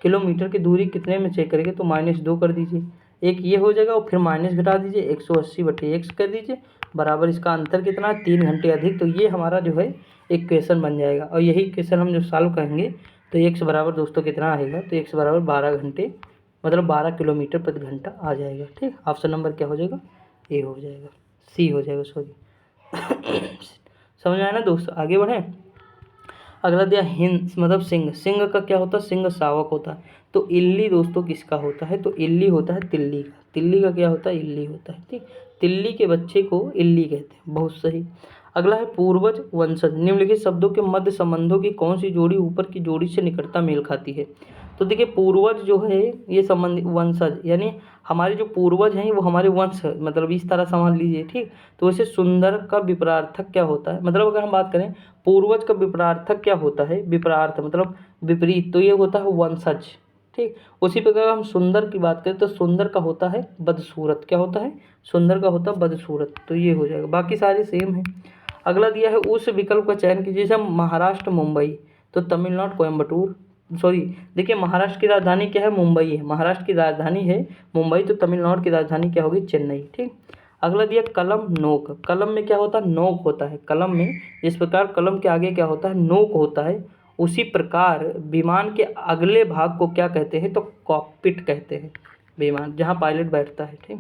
किलोमीटर की दूरी कितने में चेक करेंगे, तो -2 कर दीजिए। एक ये हो जाएगा और फिर माइनस घटा दीजिए, 180/x कर दीजिए, बराबर इसका अंतर कितना है, 3 घंटे अधिक। तो ये हमारा जो है एक क्वेश्चन बन जाएगा। और यही क्वेश्चन हम जब सॉल्व करेंगे तो x बराबर दोस्तों कितना आएगा, तो x बराबर 12 घंटे, मतलब 12 किलोमीटर प्रति घंटा आ जाएगा। ठीक, ऑप्शन नंबर क्या हो जाएगा, ए हो जाएगा, सी हो जाएगा, सॉरी। समझ आया ना दोस्तों, आगे बढ़ें। अगला दिया हिंद मतलब सिंह, सिंह का क्या होता है, सिंह शावक होता है। तो इल्ली दोस्तों किसका होता है, तो इल्ली होता है तिल्ली का, तिल्ली का क्या होता है, इल्ली होता है। ठीक, तिल्ली के बच्चे को इल्ली कहते हैं, बहुत सही। अगला है पूर्वज वंशज, निम्नलिखित शब्दों के मध्य संबंधों की कौन सी जोड़ी ऊपर की जोड़ी से निकटता मेल खाती है। तो देखिए पूर्वज जो है ये संबंधी, वंशज यानी हमारे जो पूर्वज हैं वो हमारे वंश मतलब इस तरह समझ लीजिए। ठीक, तो वैसे सुंदर का विपरार्थक क्या होता है, मतलब अगर हम बात करें पूर्वज का विपरार्थक क्या होता है, विपरार्थ मतलब विपरीत, तो ये होता है वंशज। ठीक, उसी प्रकार हम सुंदर की बात करें तो सुंदर का होता है बदसूरत, क्या होता है, सुंदर का होता है बदसूरत, तो ये हो जाएगा, बाकी सारे सेम है। अगला दिया है उस विकल्प का चयन कीजिए, जैसे महाराष्ट्र मुंबई, तो तमिलनाडु कोयम्बटूर, सॉरी देखिए महाराष्ट्र की राजधानी क्या है, मुंबई है, महाराष्ट्र की राजधानी है मुंबई, तो तमिलनाडु की राजधानी क्या होगी, चेन्नई। ठीक, अगला दिया कलम नोक, कलम में क्या होता है, नोक होता है, कलम में जिस प्रकार कलम के आगे क्या होता है, नोक होता है, उसी प्रकार विमान के अगले भाग को क्या कहते हैं, तो कॉकपिट कहते हैं, विमान जहाँ पायलट बैठता है। ठीक,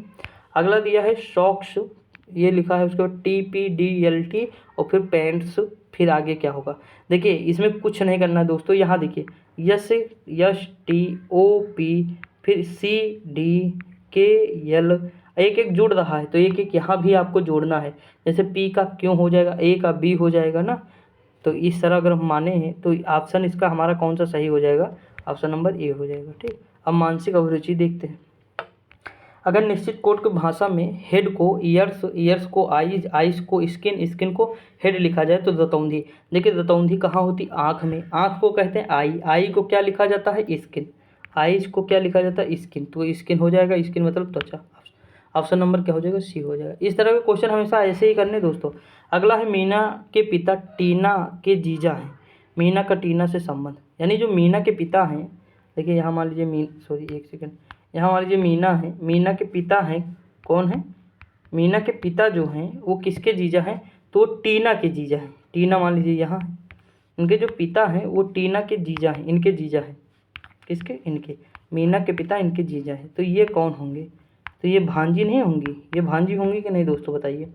अगला दिया है सॉक्स, ये लिखा है उसके बाद TPDLT और फिर पैंट्स, फिर आगे क्या होगा, देखिए इसमें कुछ नहीं करना है दोस्तों, यहाँ देखिए STOP फिर CDKL, एक एक जुड़ रहा है तो एक एक यहाँ भी आपको जोड़ना है, जैसे P का क्यों हो जाएगा, A का B हो जाएगा ना, तो इस तरह अगर हम माने हैं तो ऑप्शन इसका हमारा कौन सा सही हो जाएगा, ऑप्शन नंबर A हो जाएगा। ठीक, अब मानसिक अभिरुचि देखते हैं। अगर निश्चित कोट की भाषा में हेड को ईयर्स, ईयर्स को आईज, आइज को स्किन, स्किन को हेड लिखा जाए तो दतौंधी, देखिए दतौंधी कहाँ होती, आँख में, आँख को कहते हैं आई, आई को क्या लिखा जाता है, स्किन, आइज को क्या लिखा जाता है, स्किन, तो स्किन हो जाएगा, स्किन मतलब त्वचा, ऑप्शन नंबर क्या हो जाएगा, सी हो जाएगा। इस तरह के क्वेश्चन हमेशा ऐसे ही करने दोस्तों। अगला है मीना के पिता टीना के जीजा हैं, मीना का टीना से संबंध, यानी जो मीना के पिता हैं, देखिए यहाँ मान लीजिए सॉरी एक सेकंड, यहाँ मान लीजिए मीना है, मीना के पिता हैं, कौन है, मीना के पिता जो हैं वो किसके जीजा हैं, तो टीना के जीजा हैं, टीना मान लीजिए यहाँ है, इनके जो पिता हैं वो टीना के जीजा हैं, इनके जीजा हैं, किसके, इनके, मीना के पिता इनके जीजा हैं, तो ये कौन होंगे, तो ये भांजी नहीं होंगी, ये भांजी होंगी कि नहीं दोस्तों बताइए,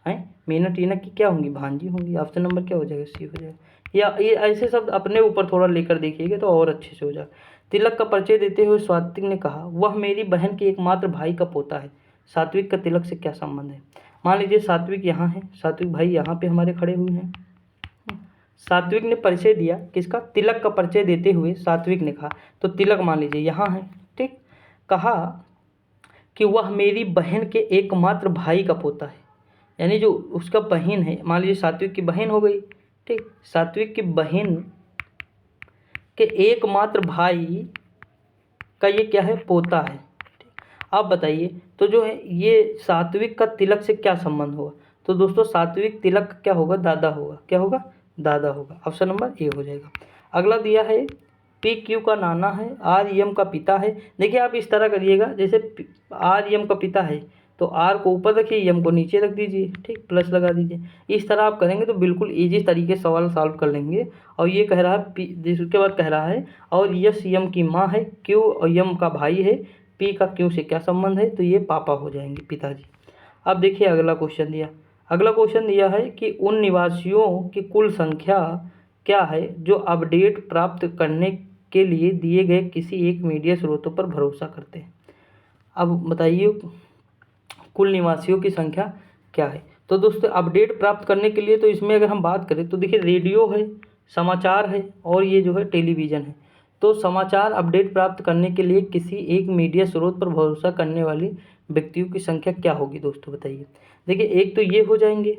हैं, मीना टीना की क्या होंगी, भांजी होंगी, ऑप्शन नंबर क्या हो जाएगा, सी हो जाएगा। या ये ऐसे शब्द अपने ऊपर थोड़ा लेकर देखिएगा तो और अच्छे से हो जाएगा। तिलक का परिचय देते हुए सात्विक ने कहा वह मेरी बहन के एकमात्र भाई का पोता है, सात्विक का तिलक से क्या संबंध है। मान लीजिए सात्विक यहाँ है, सात्विक भाई यहाँ पे हमारे खड़े हुए हैं, सात्विक ने परिचय दिया किसका, तिलक का परिचय देते हुए सात्विक ने कहा, तो तिलक मान लीजिए यहाँ है। ठीक, कहा कि वह मेरी बहन के एकमात्र भाई का पोता है, यानी जो उसका बहन है, मान लीजिए सात्विक की बहन हो गई। ठीक, सात्विक की बहन के एकमात्र भाई का ये क्या है, पोता है। आप बताइए तो जो है ये सात्विक का तिलक से क्या संबंध होगा, तो दोस्तों सात्विक तिलक क्या होगा, दादा होगा, क्या होगा, दादा होगा, ऑप्शन नंबर ए हो जाएगा। अगला दिया है PQ का नाना है, REM का पिता है, देखिए आप इस तरह करिएगा, जैसे REM का पिता है तो R को ऊपर रखिए, M को नीचे रख दीजिए, ठीक, प्लस लगा दीजिए, इस तरह आप करेंगे तो बिल्कुल ईजी तरीके से सवाल सॉल्व कर लेंगे। और ये कह रहा है जिसके बाद कह रहा है और यस M की माँ है, Q और M का भाई है, P का Q से क्या संबंध है, तो ये पापा हो जाएंगे, पिताजी। अब देखिए अगला क्वेश्चन दिया, अगला क्वेश्चन दिया है कि उन निवासियों की कुल संख्या क्या है जो अपडेट प्राप्त करने के लिए दिए गए किसी एक मीडिया स्रोतों पर भरोसा करते हैं। अब बताइए कुल निवासियों की संख्या क्या है, तो दोस्तों अपडेट प्राप्त करने के लिए तो इसमें अगर हम बात करें तो देखिए रेडियो है, समाचार है और ये जो है टेलीविज़न है। तो समाचार अपडेट प्राप्त करने के लिए किसी एक मीडिया स्रोत पर भरोसा करने वाले व्यक्तियों की संख्या क्या होगी दोस्तों बताइए। देखिए एक तो ये हो जाएंगे,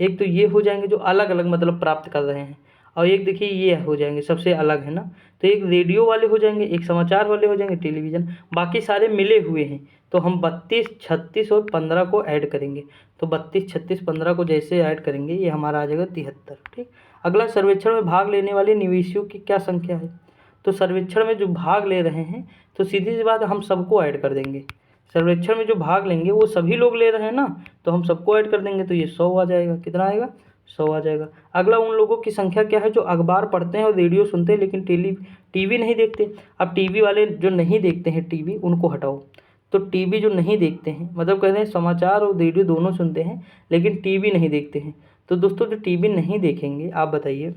एक तो ये हो जाएंगे जो अलग अलग मतलब प्राप्त कर रहे हैं, और एक देखिए ये हो जाएंगे सबसे अलग है ना, तो एक रेडियो वाले हो जाएंगे, एक समाचार वाले हो जाएंगे, टेलीविज़न, बाकी सारे मिले हुए हैं। तो हम 32, 36 और 15 को ऐड करेंगे, तो 32, 36, 15 को जैसे ऐड करेंगे ये हमारा आ जाएगा 73। ठीक, अगला सर्वेक्षण में भाग लेने वाले निवेशियों की क्या संख्या है, तो सर्वेक्षण में जो भाग ले रहे हैं तो सीधी सी बात हम सबको ऐड कर देंगे, सर्वेक्षण में जो भाग लेंगे वो सभी लोग ले रहे हैं ना, तो हम सबको ऐड कर देंगे तो ये 100 आ जाएगा, कितना आएगा, 100 आ जाएगा। अगला उन लोगों की संख्या क्या है जो अखबार पढ़ते हैं और रेडियो सुनते हैं लेकिन टीवी नहीं देखते। अब टीवी वाले जो नहीं देखते हैं टीवी उनको हटाओ, तो टीवी जो नहीं देखते हैं मतलब कहते हैं समाचार और रेडियो दोनों सुनते हैं लेकिन टीवी नहीं देखते हैं, तो दोस्तों जो टीवी नहीं देखेंगे आप बताइए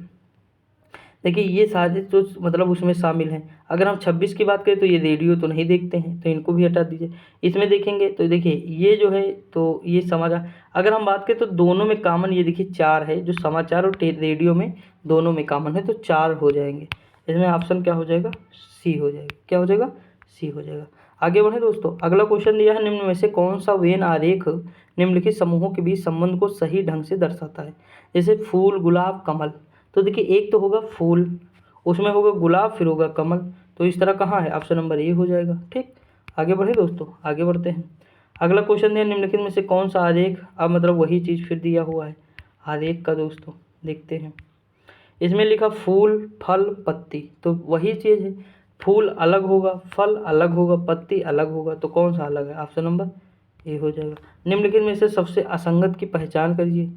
देखिए ये सारे जो मतलब उसमें शामिल हैं। अगर हम 26 की बात करें तो ये रेडियो तो नहीं देखते हैं, तो इनको भी हटा दीजिए। इसमें देखेंगे तो देखिए ये जो है तो ये समाचार, अगर हम बात करें तो दोनों में कॉमन ये देखिए 4 है, जो समाचार और रेडियो में दोनों में कॉमन है, तो 4 हो जाएंगे। इसमें ऑप्शन क्या हो जाएगा, सी हो जाएगा। क्या हो जाएगा, सी हो जाएगा। आगे बढ़े दोस्तों, अगला क्वेश्चन दिया है, निम्न में से कौन सा वेन आरेख निम्नलिखित समूहों के बीच संबंध को सही ढंग से दर्शाता है। जैसे फूल, गुलाब, कमल, तो देखिए एक तो होगा फूल, उसमें होगा गुलाब, फिर होगा कमल, तो इस तरह कहाँ है, ऑप्शन नंबर ए हो जाएगा। ठीक, आगे बढ़े दोस्तों, आगे बढ़ते हैं। अगला क्वेश्चन दिया, निम्नलिखित में से कौन सा आरेख, अब मतलब वही चीज़ फिर दिया हुआ है आरेख का दोस्तों, देखते हैं। इसमें लिखा फूल, फल, पत्ती, तो वही चीज़ है, फूल अलग होगा, फल अलग होगा, पत्ती अलग होगा, तो कौन सा अलग है, ऑप्शन नंबर ए हो जाएगा। निम्नलिखित में से सबसे असंगत की पहचान करिए।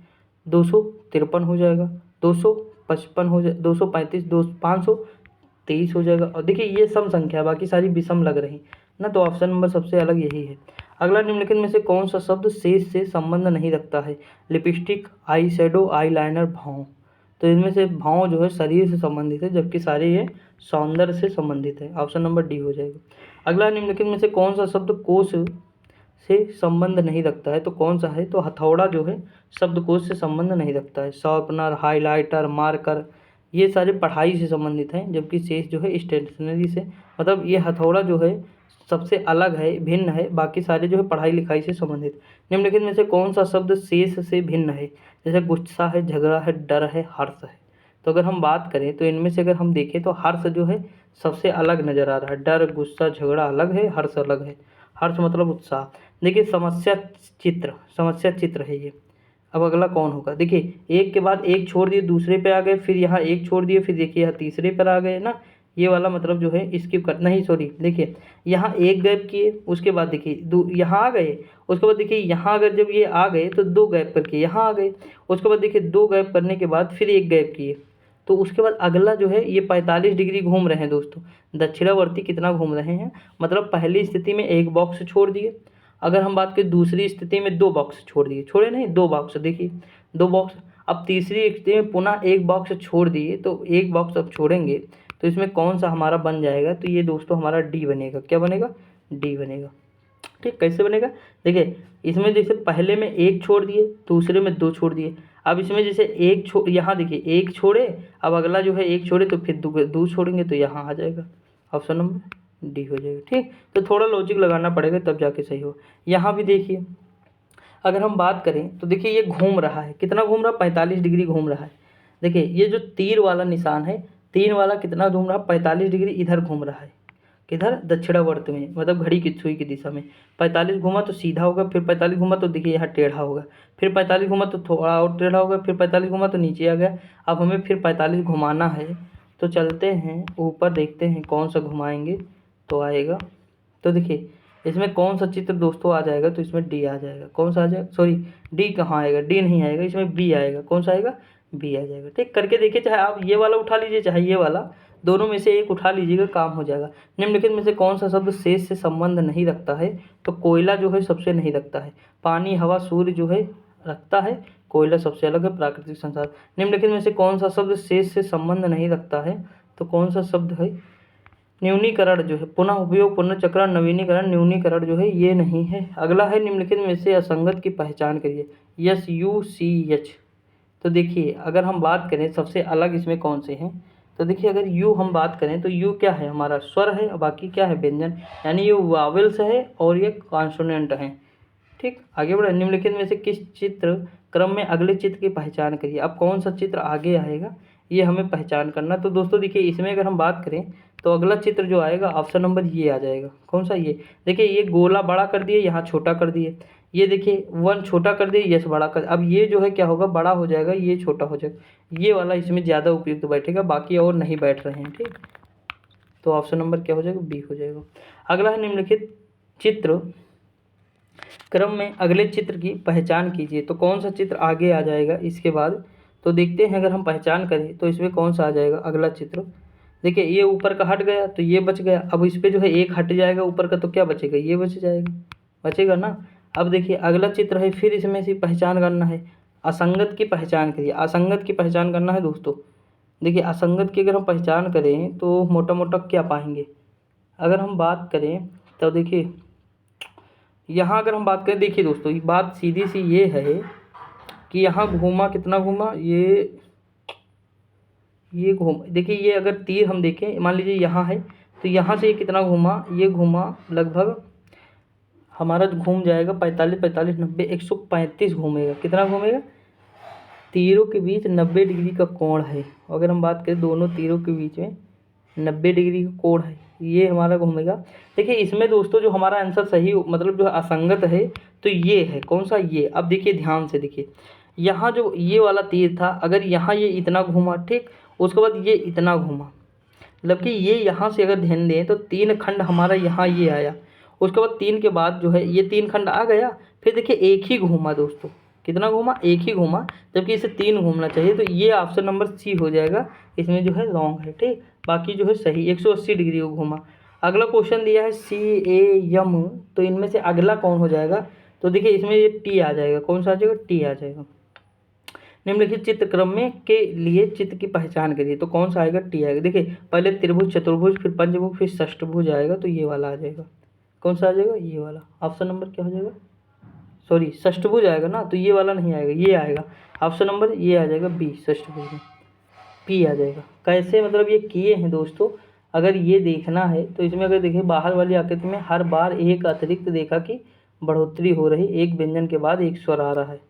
253 हो जाएगा, 255 हो जाए, 235, 523 हो जाएगा। और देखिए ये सम संख्या, बाकी सारी विषम लग रही ना, तो ऑप्शन नंबर सबसे अलग यही है। अगला, निम्नलिखित में से कौन सा शब्द शेष से संबंध नहीं रखता है। Lipstick, eye shadow, eye liner, भाव, तो इनमें से भाव जो है शरीर से संबंधित है, जबकि सारे ये सौंदर्य से संबंधित है, ऑप्शन नंबर डी हो जाएगा। अगला, निम्नलिखित में से कौन सा शब्द कोश से संबंध नहीं रखता है, तो कौन सा है, तो हथौड़ा जो है शब्दकोश से संबंध नहीं रखता है। शार्पनर, हाइलाइटर, मार्कर, ये सारे पढ़ाई से संबंधित हैं, जबकि शेष जो है स्टेशनरी से, मतलब ये हथौड़ा जो है सबसे अलग है, भिन्न है, बाकी सारे जो है पढ़ाई लिखाई से संबंधित। निम्नलिखित में से कौन सा शब्द शेष से भिन्न है। जैसे गुस्सा है, झगड़ा है, डर है, हर्ष है, तो अगर हम बात करें तो इनमें से अगर हम देखें तो हर्ष जो है सबसे अलग नज़र आ रहा है, डर, गुस्सा, झगड़ा अलग है, हर्ष अलग है। हर्ष मतलब उत्साह। देखिए समस्या चित्र है ये। अब अगला कौन होगा, देखिए एक के बाद एक छोड़ दिए, दूसरे पे आ गए, फिर यहाँ एक छोड़ दिए, फिर देखिए यहाँ तीसरे पर आ गए ना, ये वाला मतलब जो है स्किप कर, नहीं सॉरी, देखिए यहाँ एक गैप किए, उसके बाद देखिए यहाँ आ गए, उसके बाद देखिए यहाँ अगर जब ये आ गए तो 2 गैप करके यहाँ आ गए, उसके बाद देखिए 2 गैप करने के बाद फिर एक गैप किए, तो उसके बाद अगला जो है ये 45 डिग्री घूम रहे हैं दोस्तों, दक्षिणावर्ती कितना घूम रहे हैं, मतलब पहली स्थिति में एक बॉक्स छोड़ दिए, अगर हम बात करें दूसरी स्थिति में 2 बॉक्स छोड़ दिए, छोड़े नहीं 2 बॉक्स, देखिए 2 बॉक्स, अब तीसरी स्थिति में पुनः एक बॉक्स छोड़ दिए, तो एक बॉक्स अब छोड़ेंगे, तो इसमें कौन सा हमारा बन जाएगा, तो ये दोस्तों हमारा डी बनेगा। क्या बनेगा, डी बनेगा। ठीक, कैसे बनेगा, देखिए इसमें जैसे पहले में एक छोड़ दिए, दूसरे में 2 छोड़ दिए, अब इसमें जैसे एक यहाँ देखिए एक छोड़े, अब अगला जो है एक छोड़े तो फिर 2 छोड़ेंगे, तो यहाँ आ जाएगा, ऑप्शन नंबर डी हो जाएगा। ठीक, तो थोड़ा लॉजिक लगाना पड़ेगा तब जाके सही हो। यहाँ भी देखिए अगर हम बात करें तो देखिए ये घूम रहा है, कितना घूम रहा है, 45 डिग्री घूम रहा है। देखिए ये जो तीर वाला निशान है, तीर वाला कितना घूम रहा है, 45 डिग्री इधर घूम रहा है, किधर, दक्षिणावर्त में, मतलब घड़ी की सुई की दिशा में। 45 घूमा तो सीधा होगा, फिर 45 घूमा तो देखिए यहाँ टेढ़ा होगा, फिर 45 घूमा तो थोड़ा और टेढ़ा होगा, फिर 45 घूमा तो नीचे आ गया। अब हमें फिर 45 घुमाना है, तो चलते हैं ऊपर, देखते हैं कौन सा घुमाएंगे तो आएगा। तो देखिए इसमें कौन सा चित्र दोस्तों आ जाएगा, तो इसमें डी आ जाएगा। कौन सा आ जाएगा, सॉरी डी कहाँ आएगा, डी नहीं आएगा, इसमें बी आएगा। कौन सा आएगा, बी आ जाएगा। ठीक, करके देखिए, चाहे आप ये वाला उठा लीजिए चाहे ये वाला, दोनों में से एक उठा लीजिएगा, काम हो जाएगा। निम्नलिखित में से कौन सा शब्द शेष से संबंध नहीं रखता है, तो कोयला जो है सबसे नहीं रखता है, पानी, हवा, सूर्य जो है रखता है, कोयला सबसे अलग है, प्राकृतिक संसाधन। निम्नलिखित में से कौन सा शब्द शेष से संबंध नहीं रखता है, तो कौन सा शब्द है, न्यूनीकरण जो है, पुनः उपयोग, पुनर्चक्रण, नवीनीकरण, न्यूनीकरण जो है ये नहीं है। अगला है, निम्नलिखित में से असंगत की पहचान करिए। SUCH, तो देखिए अगर हम बात करें सबसे अलग इसमें कौन से हैं, तो देखिए अगर यू हम बात करें तो यू क्या है, हमारा स्वर है, और बाकी क्या है, व्यंजन, यानी ये वावेल्स है और ये कॉन्सोनेंट हैं। ठीक, आगे बढ़े, निम्नलिखित में से किस चित्र क्रम में अगले चित्र की पहचान करिए। अब कौन सा चित्र आगे आएगा ये हमें पहचान करना। तो दोस्तों देखिए इसमें अगर हम बात करें तो अगला चित्र जो आएगा ऑप्शन नंबर ये आ जाएगा। कौन सा, ये देखिए ये गोला बड़ा कर दिए, यहाँ छोटा कर दिए, ये देखिए 1 छोटा कर दिए, यस बड़ा कर, अब ये जो है क्या होगा, बड़ा हो जाएगा, ये छोटा हो जाएगा, ये वाला इसमें ज़्यादा उपयुक्त बैठेगा, बाकी और नहीं बैठ रहे हैं। ठीक, तो ऑप्शन नंबर क्या हो जाएगा, बी हो जाएगा। अगला है, निम्नलिखित चित्र क्रम में अगले चित्र की पहचान कीजिए। तो कौन सा चित्र आगे आ जाएगा इसके बाद, तो देखते हैं अगर हम पहचान करें तो इसमें कौन सा आ जाएगा अगला चित्र। देखिए ये ऊपर का हट गया तो ये बच गया, अब इस पर जो है एक हट जाएगा ऊपर का, तो क्या बचेगा, ये बच जाएगा, बचेगा ना। अब देखिए अगला चित्र है, फिर इसमें से पहचान करना है, असंगत की पहचान करिए। असंगत की पहचान करना है दोस्तों, देखिए असंगत की अगर हम पहचान करें तो मोटा मोटा क्या पाएंगे, अगर हम बात करें तो देखिए यहाँ अगर हम बात करें, देखिए दोस्तों ये बात सीधी सी ये है कि यहाँ घूमा कितना घूमा, ये घूम, देखिए ये अगर तीर हम देखें, मान लीजिए यहाँ है तो यहाँ से ये कितना घूमा, ये घूमा लगभग हमारा घूम जाएगा 45 45 90 135 घूमेगा। कितना घूमेगा, तीरों के बीच 90 डिग्री का कोण है। अगर हम बात करें दोनों तीरों के बीच में 90 डिग्री का कोण है, ये हमारा घूमेगा। देखिए इसमें दोस्तों जो हमारा आंसर सही मतलब जो असंगत है तो ये है कौन सा, ये। अब देखिए ध्यान से देखिए, यहाँ जो ये वाला तीर था, अगर यहाँ ये इतना घूमा, ठीक, उसके बाद ये इतना घूमा, मतलब कि ये यहाँ से अगर ध्यान दें तो 3 खंड हमारा यहाँ ये आया, उसके बाद 3 के बाद जो है ये 3 खंड आ गया, फिर देखिए एक ही घूमा दोस्तों, कितना घूमा, एक ही घूमा, जबकि इसे 3 घूमना चाहिए। तो ये ऑप्शन नंबर सी हो जाएगा, इसमें जो है रॉन्ग है, ठीक। बाकी जो है सही 180 डिग्री को घूमा। अगला क्वेश्चन दिया है सी ए यम, तो इनमें से अगला कौन हो जाएगा, तो देखिए इसमें ये टी आ जाएगा, कौन सा आ जाएगा, टी आ जाएगा। निम्नलिखित चित्रक्रम में के लिए चित्र की पहचान करिए, तो कौन सा आएगा, टी आएगा। देखिए पहले त्रिभुज, चतुर्भुज, फिर पंचभुज, फिर षष्ठभुज आएगा, तो ये वाला आ जाएगा। कौन सा आ जाएगा, ये वाला। ऑप्शन नंबर क्या हो जाएगा, सॉरी षष्ठभुज आएगा ना, तो ये वाला नहीं आएगा, ये आएगा। ऑप्शन नंबर ये आ जाएगा बी, षष्ठभुज में पी आ जाएगा। कैसे मतलब ये किए हैं दोस्तों, अगर ये देखना है तो इसमें अगर देखिए बाहर वाली आकृति में हर बार एक अतिरिक्त रेखा की बढ़ोतरी हो रही, एक व्यंजन के बाद एक स्वर आ रहा है,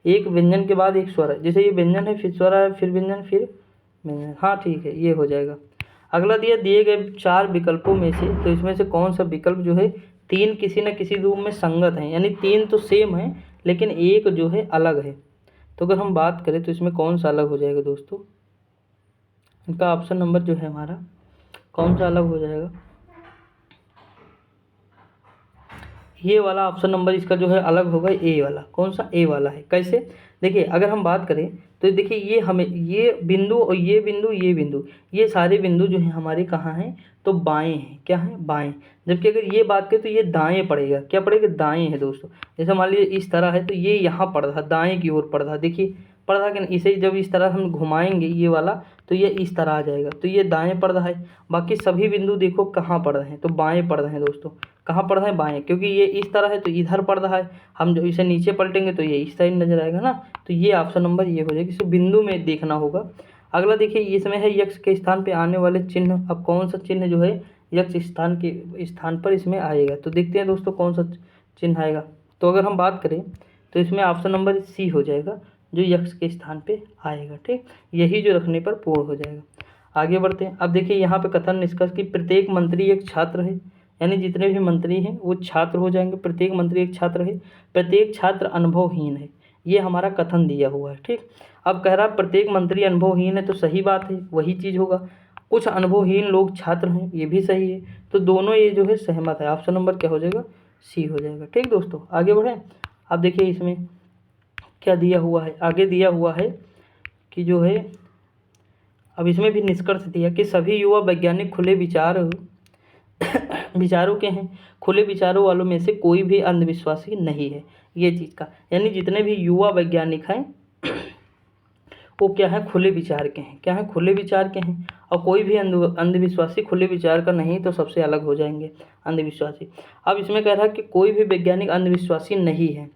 एक व्यंजन के बाद एक स्वर है, जैसे ये व्यंजन है फिर स्वर है, फिर व्यंजन, फिर व्यंजन, हाँ ठीक है, ये हो जाएगा। अगला दिए गए 4 विकल्पों में से, तो इसमें से कौन सा विकल्प जो है 3 किसी न किसी रूप में संगत है, यानी 3 तो सेम है लेकिन एक जो है अलग है। तो अगर हम बात करें तो इसमें कौन सा अलग हो जाएगा दोस्तों, इनका ऑप्शन नंबर जो है हमारा कौन सा अलग हो जाएगा, ये वाला ऑप्शन नंबर इसका जो है अलग होगा, ए वाला। कौन सा, ए वाला है। कैसे, देखिए अगर हम बात करें तो देखिए ये हमें ये बिंदु और ये बिंदु, ये बिंदु, ये सारे बिंदु जो हैं हमारे कहाँ हैं, तो बाएं हैं। क्या है, बाएं। जबकि अगर ये बात करें तो ये दाएं पड़ेगा। क्या पड़ेगा, दाएं है दोस्तों। जैसे मान लीजिए इस तरह है तो ये यहाँ पड़ रहा, दाएं की ओर पड़ रहा, देखिए पड़ रहा कि नहीं। इसे जब इस तरह हम घुमाएंगे ये वाला तो ये इस तरह आ जाएगा, तो ये दाएं पड़ रहा है। बाकी सभी बिंदु देखो कहाँ पड़ रहे हैं, तो बाएं पड़ रहे हैं दोस्तों। कहाँ पड़ रहा है, बाएं, क्योंकि ये इस तरह है तो इधर पड़ रहा है। हम जो इसे नीचे पलटेंगे तो ये इस साइड नजर आएगा ना, तो ये ऑप्शन नंबर ये हो जाएगा। इसे बिंदु में देखना होगा। अगला देखिए इसमें है यक्ष के स्थान पे आने वाले चिन्ह। अब कौन सा चिन्ह जो है यक्ष स्थान के स्थान पर इसमें आएगा, तो देखते हैं दोस्तों कौन सा चिन्ह आएगा। तो अगर हम बात करें तो इसमें ऑप्शन नंबर सी हो जाएगा, जो यक्ष के स्थान पे आएगा, ठीक। यही जो रखने पर पूर्ण हो जाएगा। आगे बढ़ते हैं। अब देखिए यहाँ पे कथन निष्कर्ष कि प्रत्येक मंत्री एक छात्र है, यानी जितने भी मंत्री हैं वो छात्र हो जाएंगे। प्रत्येक मंत्री एक छात्र है, प्रत्येक छात्र अनुभवहीन है, ये हमारा कथन दिया हुआ है, ठीक। अब कह रहा प्रत्येक मंत्री अनुभवहीन है, तो सही बात है, वही चीज़ होगा। कुछ अनुभवहीन लोग छात्र हैं, ये भी सही है। तो दोनों ये जो है सहमत है। ऑप्शन नंबर क्या हो जाएगा, सी हो जाएगा, ठीक दोस्तों। आगे बढ़ें। अब देखिए इसमें क्या दिया हुआ है, आगे दिया हुआ है कि जो है, अब इसमें भी निष्कर्ष दिया कि सभी युवा वैज्ञानिक खुले विचारों के हैं, खुले विचारों वालों में से कोई भी अंधविश्वासी नहीं है। ये चीज़ का यानी जितने भी युवा वैज्ञानिक हैं वो क्या है, खुले विचार के हैं। क्या है, खुले विचार के हैं। और कोई भी अंधविश्वासी खुले विचार का नहीं, तो सबसे अलग हो जाएंगे अंधविश्वासी। अब इसमें कह रहा है कि कोई भी वैज्ञानिक अंधविश्वासी नहीं है,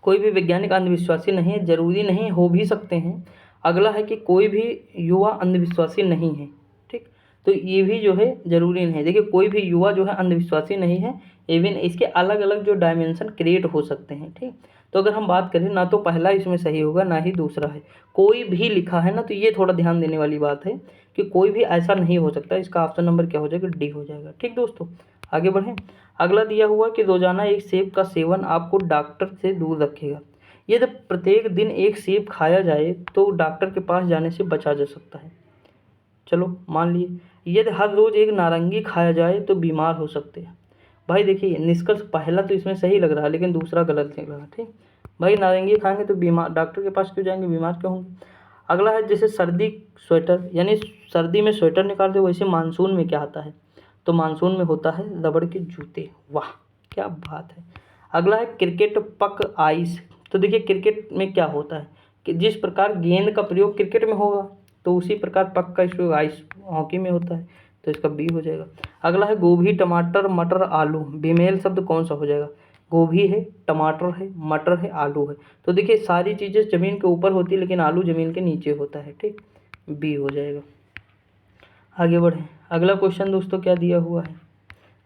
कोई भी वैज्ञानिक अंधविश्वासी नहीं है, जरूरी नहीं, हो भी सकते हैं। अगला है कि कोई भी युवा अंधविश्वासी नहीं है, ठीक। तो ये भी जो है जरूरी नहीं है। देखिए कोई भी युवा जो है अंधविश्वासी नहीं है, इवन इसके अलग अलग जो डायमेंशन क्रिएट हो सकते हैं, ठीक। तो अगर हम बात करें ना तो पहला इसमें सही होगा ना ही दूसरा है, कोई भी लिखा है ना, तो ये थोड़ा ध्यान देने वाली बात है कि कोई भी ऐसा नहीं हो सकता। इसका ऑप्शन नंबर क्या हो जाएगा, डी हो जाएगा, ठीक दोस्तों। आगे बढ़ें। अगला दिया हुआ कि रोजाना एक सेब का सेवन आपको डॉक्टर से दूर रखेगा। यदि प्रत्येक दिन एक सेब खाया जाए तो डॉक्टर के पास जाने से बचा जा सकता है। चलो मान लिए यदि हर रोज एक नारंगी खाया जाए तो बीमार हो सकते हैं। भाई देखिए निष्कर्ष पहला तो इसमें सही लग रहा है लेकिन दूसरा गलत लग रहा है, ठीक। भाई नारंगी खाएंगे तो बीमार, डॉक्टर के पास क्यों जाएंगे, बीमार क्यों होंगे। अगला है जैसे सर्दी स्वेटर, यानी सर्दी में स्वेटर निकालते हो, वैसे मानसून में क्या आता है, तो मानसून में होता है रबड़ के जूते। वाह क्या बात है। अगला है क्रिकेट पक आइस। तो देखिए क्रिकेट में क्या होता है कि जिस प्रकार गेंद का प्रयोग क्रिकेट में होगा, तो उसी प्रकार पक का इसको आइस हॉकी में होता है, तो इसका बी हो जाएगा। अगला है गोभी, टमाटर, मटर, आलू, बेमेल शब्द कौन सा हो जाएगा? गोभी है, टमाटर है, मटर है, आलू है। तो देखिए सारी चीज़ें ज़मीन के ऊपर होती है लेकिन आलू ज़मीन के नीचे होता है, ठीक, बी हो जाएगा। आगे बढ़ें, अगला क्वेश्चन दोस्तों क्या दिया हुआ है,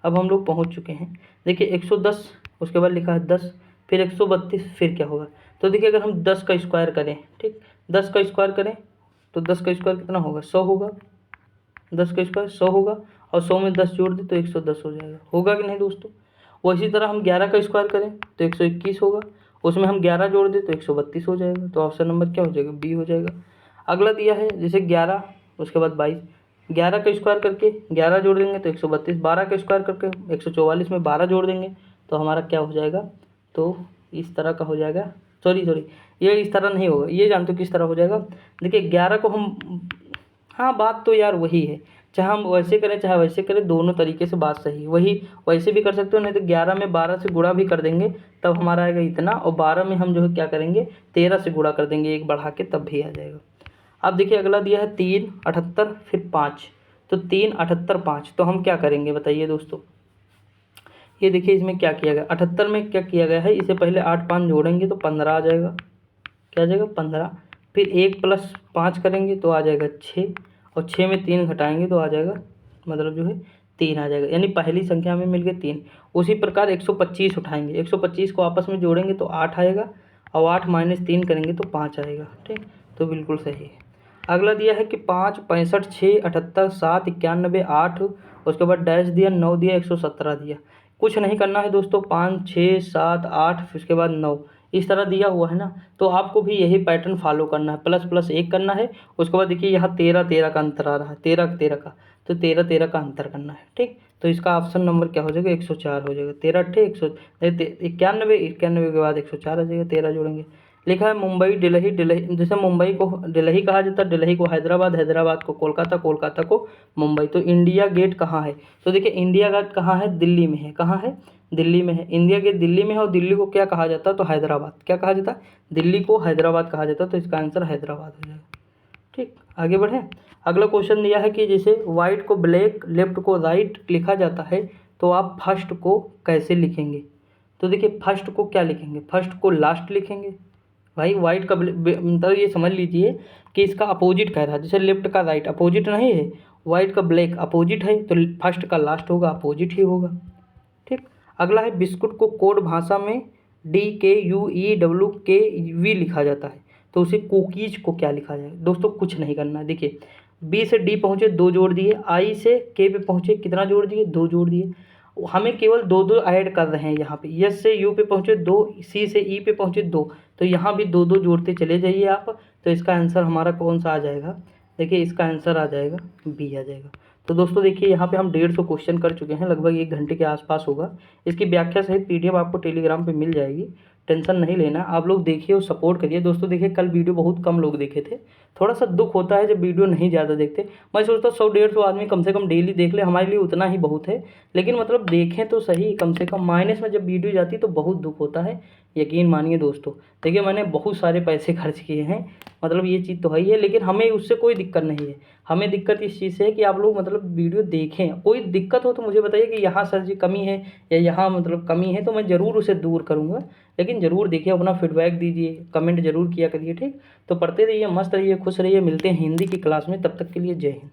अब हम लोग पहुंच चुके हैं। देखिए 110, उसके बाद लिखा है 10, फिर 132, फिर क्या होगा? तो देखिए अगर हम 10 का स्क्वायर करें, ठीक, 10 का स्क्वायर करें तो 10 का स्क्वायर कितना होगा? 100 होगा। 10 का स्क्वायर 100 होगा और 100 में 10 जोड़ दे तो 110 हो जाएगा, होगा कि नहीं दोस्तों? और इसी तरह हम 11 का स्क्वायर करें तो 121 होगा, उसमें हम 11 जोड़ दें तो 132 हो जाएगा। तो ऑप्शन नंबर क्या हो जाएगा? बी हो जाएगा। अगला दिया है जैसे 11, उसके बाद 22, 11 का स्क्वायर करके 11 जोड़ देंगे तो 132, 12 का स्क्वायर करके 144 में 12 जोड़ देंगे तो हमारा क्या हो जाएगा? तो इस तरह का हो जाएगा, सॉरी ये इस तरह नहीं होगा, ये जानते हो किस तरह हो जाएगा? देखिए 11 को हम, हाँ बात तो यार वही है, चाहे हम वैसे करें चाहे वैसे करें, दोनों तरीके से बात सही है। वही वैसे भी कर सकते हो, नहीं तो 11 में 12 से गुणा भी कर देंगे तब हमारा आएगा इतना, और 12 में हम जो है क्या करेंगे 13 से गुणा कर देंगे, एक बढ़ा के, तब भी आ जाएगा। अब देखिए अगला दिया है 3, 78, फिर 5, तो 3, 78, 5, तो हम क्या करेंगे बताइए दोस्तों? ये देखिए इसमें क्या किया गया, 78 में क्या किया गया है, इसे पहले 8 5 जोड़ेंगे तो 15 आ जाएगा, क्या आ जाएगा? 15। फिर 1 + 5 करेंगे तो आ जाएगा 6, और 6 में 3 घटाएंगे तो आ जाएगा, मतलब जो है 3 आ जाएगा, यानी पहली संख्या हमें मिल गई 3। उसी प्रकार 125 उठाएंगे, 125 को आपस में जोड़ेंगे तो 8 आएगा, और 8 - 3 करेंगे तो 5 आएगा, ठीक, तो बिल्कुल सही है। अगला दिया है कि 5, 65, 6, 78, 7, 91, 8, उसके बाद डैश दिया, 9 दिया, 117 दिया। कुछ नहीं करना है दोस्तों, 5, 6, 7, 8, फिर उसके बाद 9, इस तरह दिया हुआ है ना, तो आपको भी यही पैटर्न फॉलो करना है, प्लस प्लस 1 करना है। उसके बाद देखिए यहाँ 13 13 का अंतर आ रहा है, 13 13 का, तो 13 13 का अंतर करना है, ठीक। तो इसका ऑप्शन नंबर क्या हो जाएगा? 104 हो जाएगा। 13 8 91, 91 के बाद 104 आ जाएगा, 13 जोड़ेंगे। लिखा है मुंबई, दिल्ली, दिल्ली, जैसे मुंबई को दिल्ली कहा जाता है, दिल्ली को हैदराबाद, हैदराबाद को कोलकाता, कोलकाता को मुंबई। तो इंडिया गेट कहाँ है? तो देखिए इंडिया गेट कहाँ है? दिल्ली में है। कहाँ है? दिल्ली में है। इंडिया गेट दिल्ली में है, और दिल्ली को क्या कहा जाता है? तो हैदराबाद। क्या कहा जाता है? दिल्ली को हैदराबाद कहा जाता है, तो इसका आंसर हैदराबाद हो जाएगा, ठीक। आगे बढ़ें, अगला क्वेश्चन दिया है कि जैसे वाइट को ब्लैक, लेफ्ट को राइट लिखा जाता है, तो आप फर्स्ट को कैसे लिखेंगे? तो देखिए फर्स्ट को क्या लिखेंगे? फर्स्ट को लास्ट लिखेंगे भाई। वाइट का मतलब ये समझ लीजिए कि इसका अपोजिट कह रहा है, जैसे लेफ्ट का राइट अपोजिट नहीं है, वाइट का ब्लैक अपोजिट है, तो फर्स्ट का लास्ट होगा अपोजिट ही होगा, ठीक। अगला है बिस्कुट को कोड भाषा में DKUEWKV लिखा जाता है, तो उसे कुकीज को क्या लिखा जाए? दोस्तों कुछ नहीं करना है, देखिए बी से डी पहुँचे 2 जोड़ दिए, आई से के पे पहुँचे कितना जोड़ दिए? 2 जोड़ दिए। हमें केवल 2 2 ऐड कर रहे हैं यहाँ पे। यस से यू पे पहुँचे 2, सी से ई पे पहुँचे 2, तो यहाँ भी 2 2 जोड़ते चले जाइए आप। तो इसका आंसर हमारा कौन सा आ जाएगा? देखिए इसका आंसर आ जाएगा बी आ जाएगा। तो दोस्तों देखिए यहाँ पे हम 150 क्वेश्चन कर चुके हैं, लगभग 1 घंटे के आसपास होगा। इसकी व्याख्या सहित PDF आपको टेलीग्राम पे मिल जाएगी, टेंशन नहीं लेना। आप लोग देखिए और सपोर्ट करिए दोस्तों। देखिए कल वीडियो बहुत कम लोग देखे थे, थोड़ा सा दुख होता है जब वीडियो नहीं ज़्यादा देखते। मैं सोचता 100 150 आदमी कम से कम डेली देख ले, हमारे लिए उतना ही बहुत है। लेकिन मतलब देखें तो सही, कम से कम माइनस में जब वीडियो जाती है तो बहुत दुख होता है, यकीन मानिए दोस्तों। देखिए मैंने बहुत सारे पैसे खर्च किए हैं, मतलब ये चीज़ तो है ही है, लेकिन हमें उससे कोई दिक्कत नहीं है। हमें दिक्कत इस चीज़ से है कि आप लोग मतलब वीडियो देखें। कोई दिक्कत हो तो मुझे बताइए कि यहाँ सर जी कमी है या यहाँ मतलब कमी है, तो मैं ज़रूर उसे दूर करूँगा। लेकिन ज़रूर देखिए, अपना फीडबैक दीजिए, कमेंट ज़रूर किया करिए, ठीक। तो पढ़ते रहिए, मस्त रहिए, खुश रहिए। मिलते हैं हिंदी की क्लास में, तब तक के लिए जय हिंद।